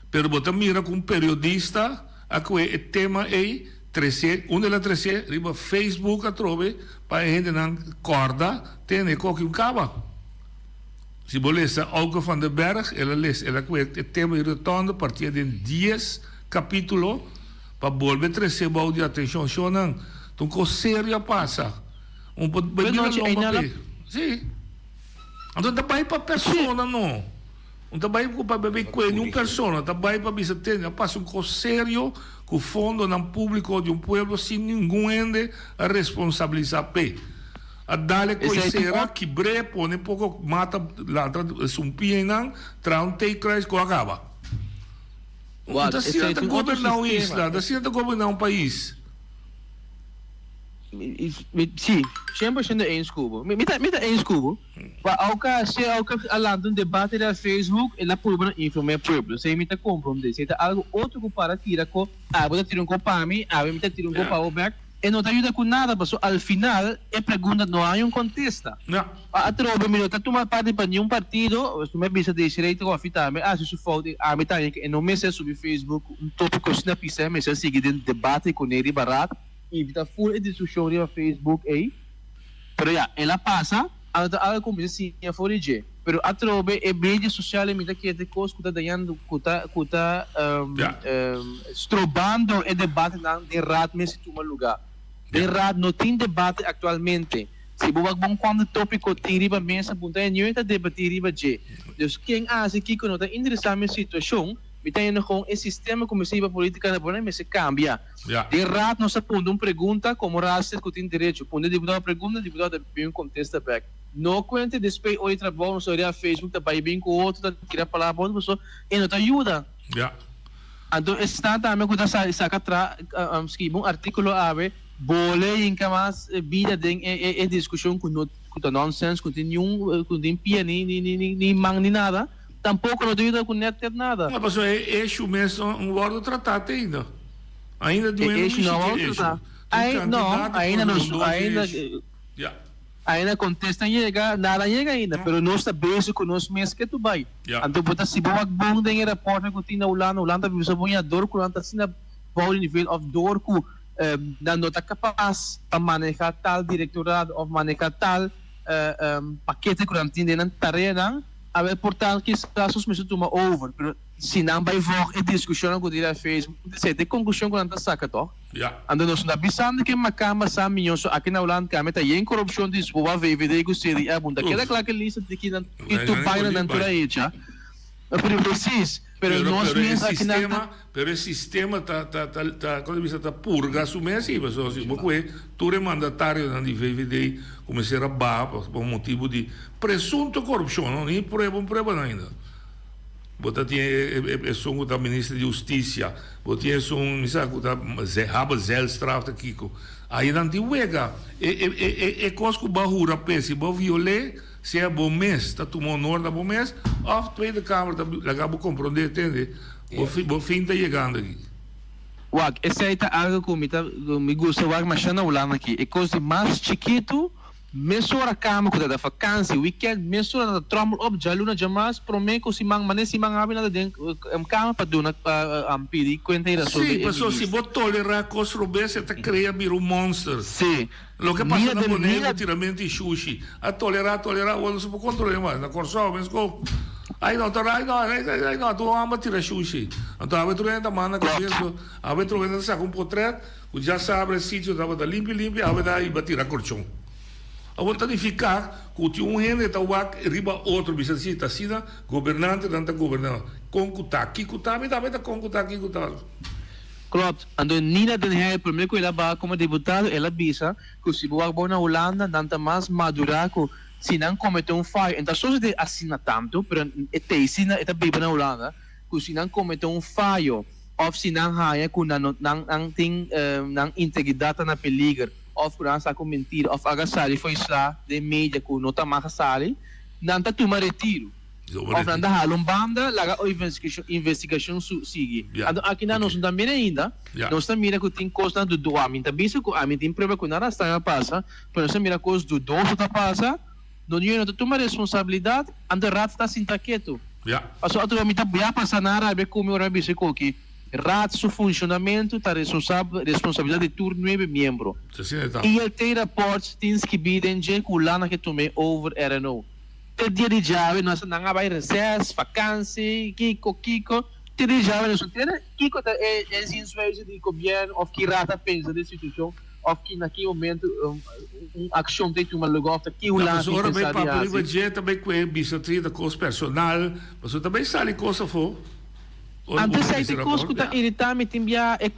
Pero você mira com um periodista, o tema é 13, onde ela 13, riba Facebook a trove, para a gente não corda, tem qualquer caba. Se você Auke van den Berg, ela o tema de rotonda a partir de 10 capítulo para volver a receber de atenção não então coisa séria passa sim então também para pessoa não também para beber com uma pessoa também para visitar passa coisa sério com o fundo no público de povo sem nenhum ende a responsabilizar a dar coisa séria que breve põe pouco mata lá sumpia não traute cresce com acaba. Da certa governar uma isla, da certa governar um país. Sim, 100% eens Cuba. Me tá eens Cuba. Se alando um debate da Facebook, ela pode informar povo. Se me tá compreendendo, se tá algo outro que para tirar com, você tira com para mim, me tá tirando com para o back. E não te ajuda com nada, porque ao final a pergunta não há contesta. A troca me está tomando parte para nenhum partido, se me avisa de direito com a fita, se isso for, me tá que não me sei sobre Facebook, tópico assim na pista, me sei seguir dentro debate com ele barato, e está full discussão no Facebook aí. Pero ela passa, ela começa assim a fora de, pero a troca é mídia social e me tá que de coisa que está dando, que tá estrobando o debate de rato mesmo se toma lugar. Errado, não tem debate atualmente. Se você vai quando tópico tem riba mesa, punta é não está debater riba de. Então quem acha que não está interessado na situação, me tem com esse sistema como se a política na boa se cambia. Errado não se põe uma pergunta como raça que tem direito. Põe deputado pergunta, deputado bem contesta back. Não conta depois o trabalho sobre a Facebook, tá bem com o outro, tá tira palavra outra pessoa e não te ajuda. Então está também quando saca escreve um artigo ave boleh em que mais vida tem discussão com nonsense, com nenhum pia nem mang nem nada, tampouco não ajuda com net nada. Mas pessoal, eixo mesmo um outro tratado ainda. Ainda do eixo não tratado. Ainda contesta chega, nada chega ainda, pero não está bem com nós mesmos que tu vai. Então bota se boa bom tem repórter que tem na Holanda bisa punya dor ku lantas sina bom nível of dor ku na nota capaz para manejar tal directorado ou manejar tal paquete que tem na tarefa, a ver portanto que casos me toma over, pero se não vai ver a discussão que dirá Facebook, se tem conclusão que não está saca, toh? Ja. Ando nós na bisando que macama sa minhos so aqui na Holanda kami tá em corrupção de boa VVD que seria a bunda que daquela que lista de que não tu vai na natura aí já pero precis pero nós mesmos aqui na pero o sistema tá quando você tá purga assumir assim pessoal se você tu é mandatário na VVD começar a bar por motivo de presunto corrupção não nem prova ainda. Você tem som da ministra de Justiça, você tem som, me sabe, da Zehaba Zelstraf da Kiko. Aí não tem uega, coisa que bahura pensa, bah violer, se é bom mês, tá tomando honor da bom mês, a Tweede Kamer tá acaba compreender, entende? O fim tá chegando aqui. Wag, esse aí tá algo que me gusta, wag, mas na Holanda aqui, é coisa mais chiquito. Mesura kama ko da vakansie weekend mesura na trommel op jaluna jamas promeco si mang manes si mang abi na den kama pa duna ampiri kwenta ira so sì pessoa si bot tolerar cos robes eta crea bir un monster sì lo che passa na bonega tiramenti sushi a tolerar quando si può controllare mais na corso mesco ai no tu ama tira sushi então ave troenda mana que penso ave troenda sa com potret o já sabe sítio da limpi ave da i batira corchon. A vontade de ficar com um rende tá riba outro bisacita sida governante tanta governante com kutaki kutami da beta com kutaki kutado. Klopt. Ando Nina den Heer primeiro que ela ba como deputado ela bisa que se boa na Holanda tanta mais madura que se não cometeu falho então só se assina tanto pero ete assina eta bebe na Holanda que se não cometeu falho ou se não haya que não tem integridade na peligro of kurang sa ko mentir of agasali foi sa de media ko nota makasali nanta tuma retiro of nanda halong banda laga o investigation sige ado aqui na nós também ainda nós também mira que tem coisa do amin tabiso ko amin tem prova que nada está passa pero nós mira coisa do doso tá passa não não tuma responsabilidade anda rat está sinta quieto passo outro amin tá bia passa na área como o rabi se coque Raad seu funcionamento está responsabilidade de turno 9 membros. E ele tem reportes que bidem que o lana que tomei over RNO. Te dia de jave nós não vai recesso, vacância, kiko. Te dia de jave nós não kiko é insuficiente de governo ou que rata pensa da situação ou que naquele momento ação tem uma lugar que o lana. Mas agora bem para o budget também com a bisatria da coisa personal, mas também sai coisa for. Antes aí tem coisa que está irritando, tem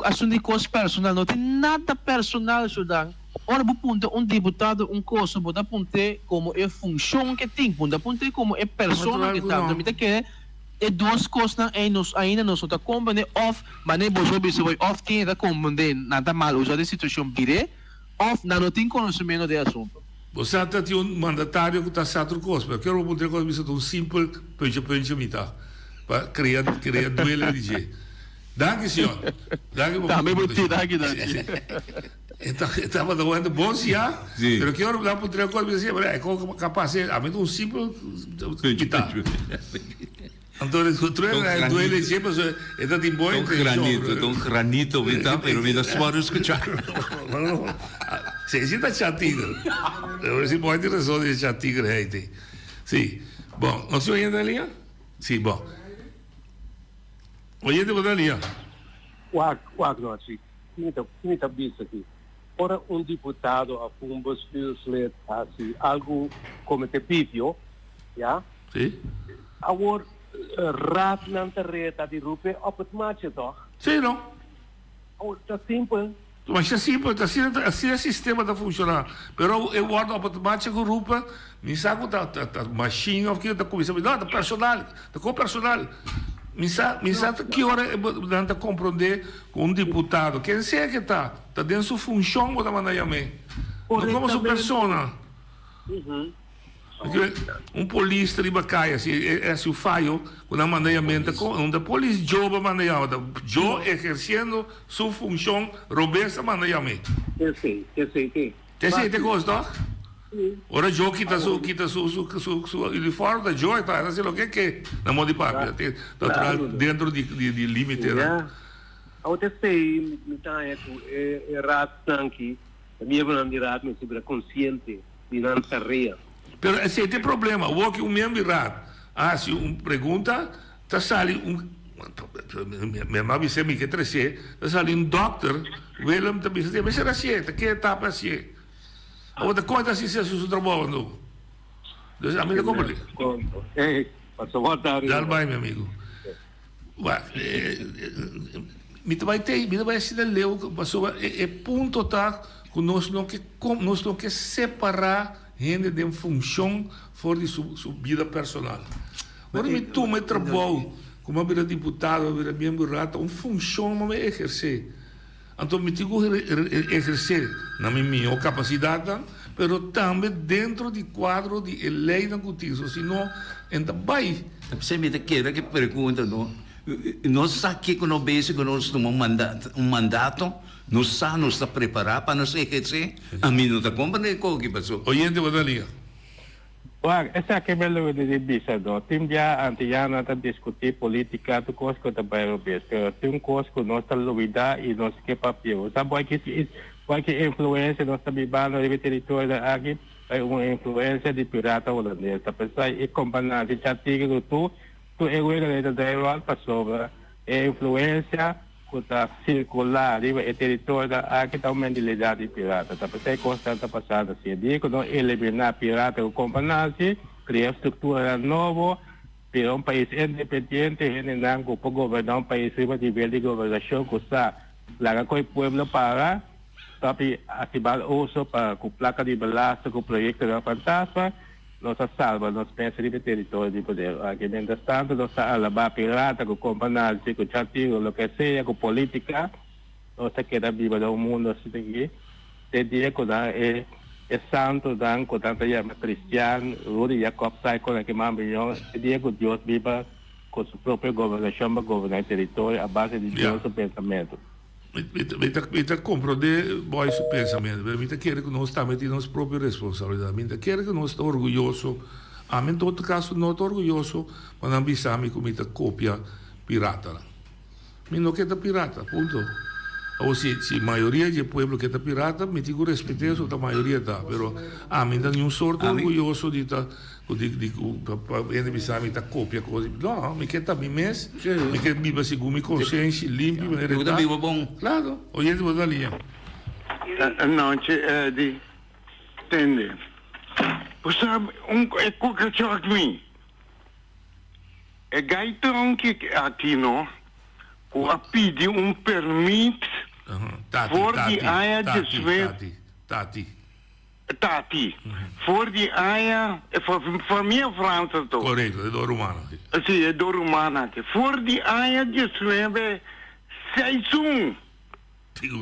assunto de coisa personal, não tem nada personal, Sudan. Ora, vou ponte deputado, coisa, vou ponte como é função que tem, vou ponte como é persona que está. Então, que é duas coisas ainda não está combinando, mas nem vou saber off tem que compreender nada mal, usar a situação dire, não tem conhecimento do assunto. Você tem mandatário que está certo coisa, mas quero ponte coisa de simples, pensamento. Para criar duelo de jeito. Danke, senhor. Danke, também vou te dar aqui. Estava doando bom já, mas que hora lá para tirar coisa assim, é capaz de a mim simples quitar. Então o duelo de jeito, mas é da bom. Granito, então, pero me dá suave escuchar. Se está chatigre. Eu se pode resolver chatigre aí. Sim. Bom, não se ouve ainda a linha? Sim, bom. Oye, deputado, Wagner, finita vista aqui. Ora, deputado a fumbos fios assim, algo como te pipio, já? Sim. Agora, raad não te reta de rupe op het maatje, toch? Sim, não. Oh, tá simples. Mas é simples, assim o sistema está funcionando. Pero eu guardo op het maatje que rupe, me sabe da machine ou que da comissão, não, da personal, da personal. Me sabe que hora é de compreender com deputado, quem sei que está dentro da sua função da maneira não como sua pessoa. Polícia de bacaia, é o falho com a maneira onde a polícia joga maneira, jo exercendo sua função robusta maneira. Eu sei. Você sei que gosta? Ora Joe quita su uniforme da Joe, tá? Assim o que na mão de papo, tá dentro de limite, né? Até sei, então é rato aqui, a minha bandeira me sobre consciente de não saber. Pero esse tem problema, o que o membro rato, se pergunta, tá sali minha mãe disse me que trece, das ali doctor, Willem também disse, mas era assim, que etapa assim. Ou da conta assim se o trabalho não. Dus a mim não comprei. Passou boa tarde. Já vai, meu amigo. Me vai se leu, passou é ponto tá que nós não que separar gente de função fora de sua vida personal. Agora me toma trabalho como eu deputado, eu membro rata, uma função que eu exercer. Então me digo exercer na minha capacidade, mas também dentro do quadro de lei da justiça, senão ainda vai. Você me quer que pergunta, não? Nós aqui que nós basic nós temos um mandato, nós estamos preparados para nos exercer. A mim não está compreendendo o que passou. Oyente, boa linha. Essa que é a de bisa do. Tim já antiana tá discutir política do cosco da Bairro-Bes. Tem cosco nós tá luida e nós que papel. Sabe que influência nós tá bibando no território da aqui é uma influência de pirata holandês. Tá pensar e comparar de artigo tu é o que da Europa passou é influência que tá circular no território da aqui tá uma mentalidade de pirata. Tá pensar constante passada assim. Digo não eliminar pirata com companhia, criar estrutura nova para um país independente, não para governar um país de nível de governação que está lá com o povo para tapi ativar uso para com placa de balanço com projeto da fantasma nós salva nós pensa de território de poder aqui dentro tanto nós alabar pirata com companhia com chatigo lo que seja com política nós queda viva do mundo assim que dia que é santo dan com tanta já cristiano Rudy Jacob sai com que mais milhão dia que Deus viva com sua própria governação para governar território a base de nosso pensamento. Me compreende boa esse pensamento, me quer que nós estamos tendo nossa própria responsabilidade, me quer que nós estamos orgulhosos, a mim em todo caso não estou orgulhoso, mas não pensamos que me cópia pirata. Me não quer pirata, ponto. Ou se a maioria do povo que está pirata, me digo respeito isso, a maioria está, mas a mim não nenhum sorte orgulhoso de estar ele me sabe tá cópia coisa não me quer também mês me quer viver segundo minha consciência limpa maneira eu também vou bom claro oyente vou dar linha não de entende você sabe é coisa que eu mim é gaitão que aqui não o a pedir permit for de área de Tati, for die aia, voor meer Fransen toch? Correcto, é do Romana. Sim, é do Romana. For die aia de zwemmen, seizoen.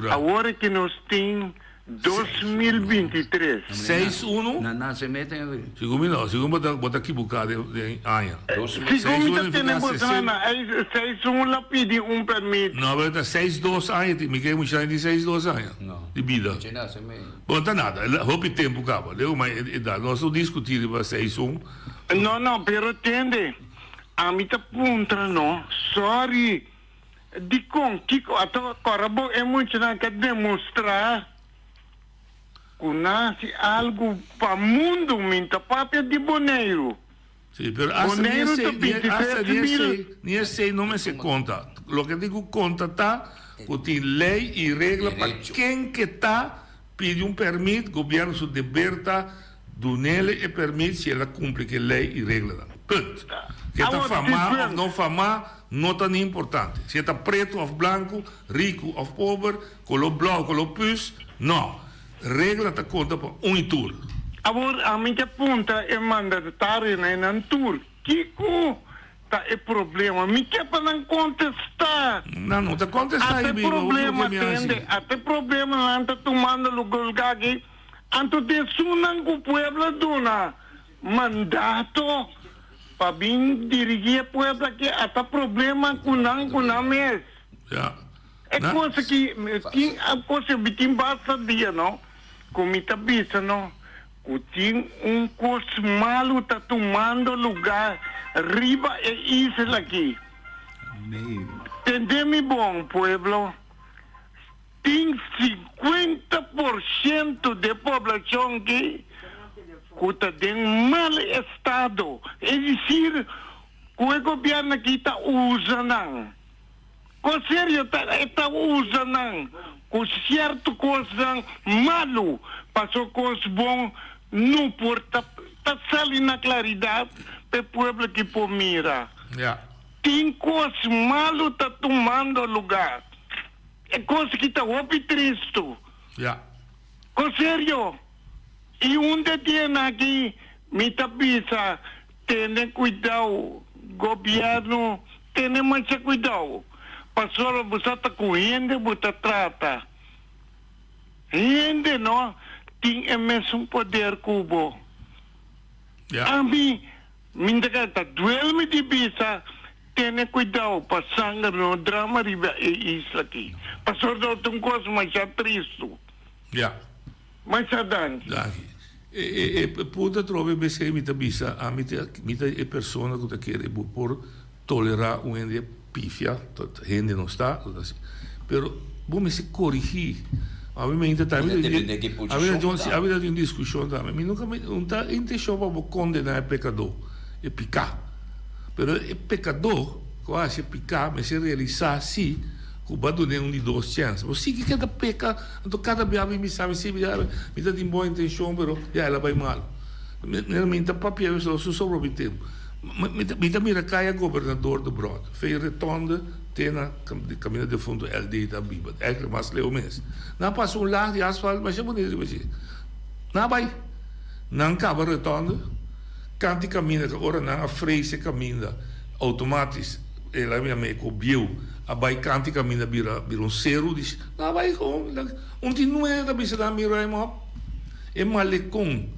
Agora que nós temos 2023. 6-1? Não, se mete. Segundo bota aqui bocado de aia. Segundo temos 6-1 lá pedi permit. Não, mas 6-2 aia, me quer muito de 6-2 aia. De vida. Bota nada, roupa tempo cabo. Nós não discutimos para 6-1. Não, pero entende. A mim tá contra não. Sorry. De com que até corabo é muito na que demonstrar nasce algo para o mundo, minta papel de boneiro. Sim, mas boneiro de 27 mil. Sei, não me se conta. O que digo conta tá, que tem lei e regra para quem que está pedindo permito, o governo se liberta do nele e permite se ela cumpre que lei e regra. Ponto. Que está famar ou não famar, não está nem importante. Se está preto ou branco, rico ou pobre, color blau, color pus, não. Regra está conta para e tour. Agora, a minha ponta é mandatário na tour. Kiko, tá é problema. Me quer para não contestar. Não está contestando. Até problema, entende? Até problema não está tomando lugar aqui. Anto de sunan com o pueblo dona mandato para vir dirigir o pueblo aqui. Até problema com não mesmo. É coisa que a coisa que basta dia, não? Como está vista, não? O tem coisa malo está tomando lugar riba e isla aqui. Entende-me bom, pueblo? Tem 50% de população que está em mau estado. É dizer, o governo aqui está usando. Com sério, está usando. Com certo coisa malo, passou coisa bom, não porta, está saindo na claridade para o povo que por mira. Tem coisa malo está tomando lugar. É coisa que está muito triste. Com sério. E onde tem aqui, me tapisa, tem cuidado, governo, tem mais cuidado. Pastor, você está correndo, você trata. Gente, não, tem o mesmo poder cubo. A mim, me está doendo de bisa, tem cuidado, para sangue no drama riba isso aqui. Pastor, não tem coisa mais triste. Mas adanti. E puta trove bese mi bisa a mi e persona que quer por tolerar um ende pifia, gente não está, assim. Pero bom se corrigir. A mim ainda tá, havia uma discussão também. Mas nunca não tá intenção para condenar o pecador, é picar. Pero o pecador, quase é picar, mas se realizar assim, o bado nem de duas chances. Você que cada peca, então cada vez me sabe se me dá de boa intenção, pero já ela vai mal. Realmente a papel só sobre o tempo. Me dá mira caia governador do Brod. Fez retonda, tem na caminho de fundo LD da Bíblia. É que mais leu mesmo. Não passa largo de asfalto, mas é bonito você. Não vai. Não acaba retonda. Canti caminha, agora não a freio se caminha automático. Ela me cobriu. A bai canti caminha vira zero, diz, não vai com, continua da bisa da mira é malecom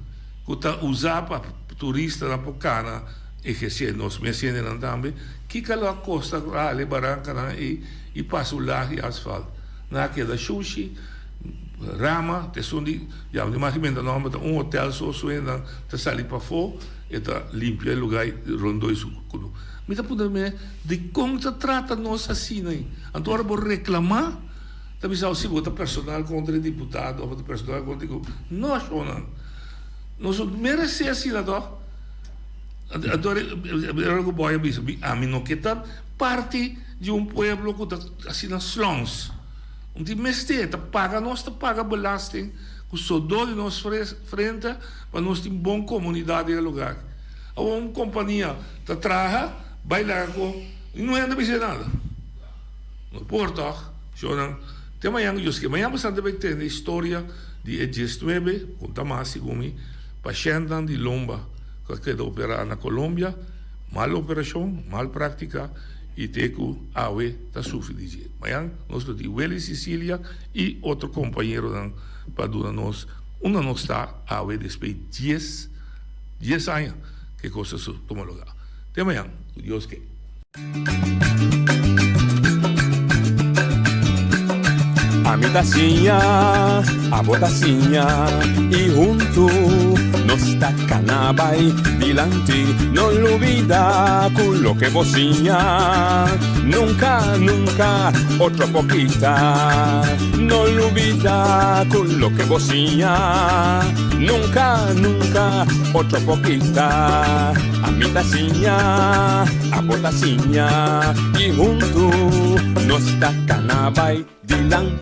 que tá usar para turista na Pocana e que se nós mencionamos também que cala costa ali barranca e passa o lá e asfalto na que da sushi rama te sundi já de mais nome hotel só suena te sali para fora e tá limpo o lugar rondou isso. Me dá poder de como se trata nós assim, né? Então, agora vou reclamar, também se vota personal contra o deputado, ou personal contra o... Nós, não. Nós merecemos assim, não? Agora, eu vou a mim não que está parte de povo que está assim, nas slums. Onde mestre, paga belasting, que só dói nós frente, para nós ter uma boa comunidade no lugar. Ou uma companhia que trabalha, vai lá não é nada. No Porto, tem amanhã bastante vai ter a história de E19, com Tamasi, como paciente de Lomba, que quedou operar na Colômbia, mal operação, mal prática, e teco awe está sofrendo. Amanhã nós temos Willy Sicília e outro companheiro para nós, não está awe depois de 10 anos, que coisa toma lugar. Até amanhã. Dios que. A mi tacinha, a botacinha e junto nos tacanabay dilante. No olvida con lo que bocinha, nunca, nunca otro poquita. No olvida con lo que bocinha, nunca, nunca otro poquita. A mi tacinha, a botacinha e junto nos tacanabay dilante.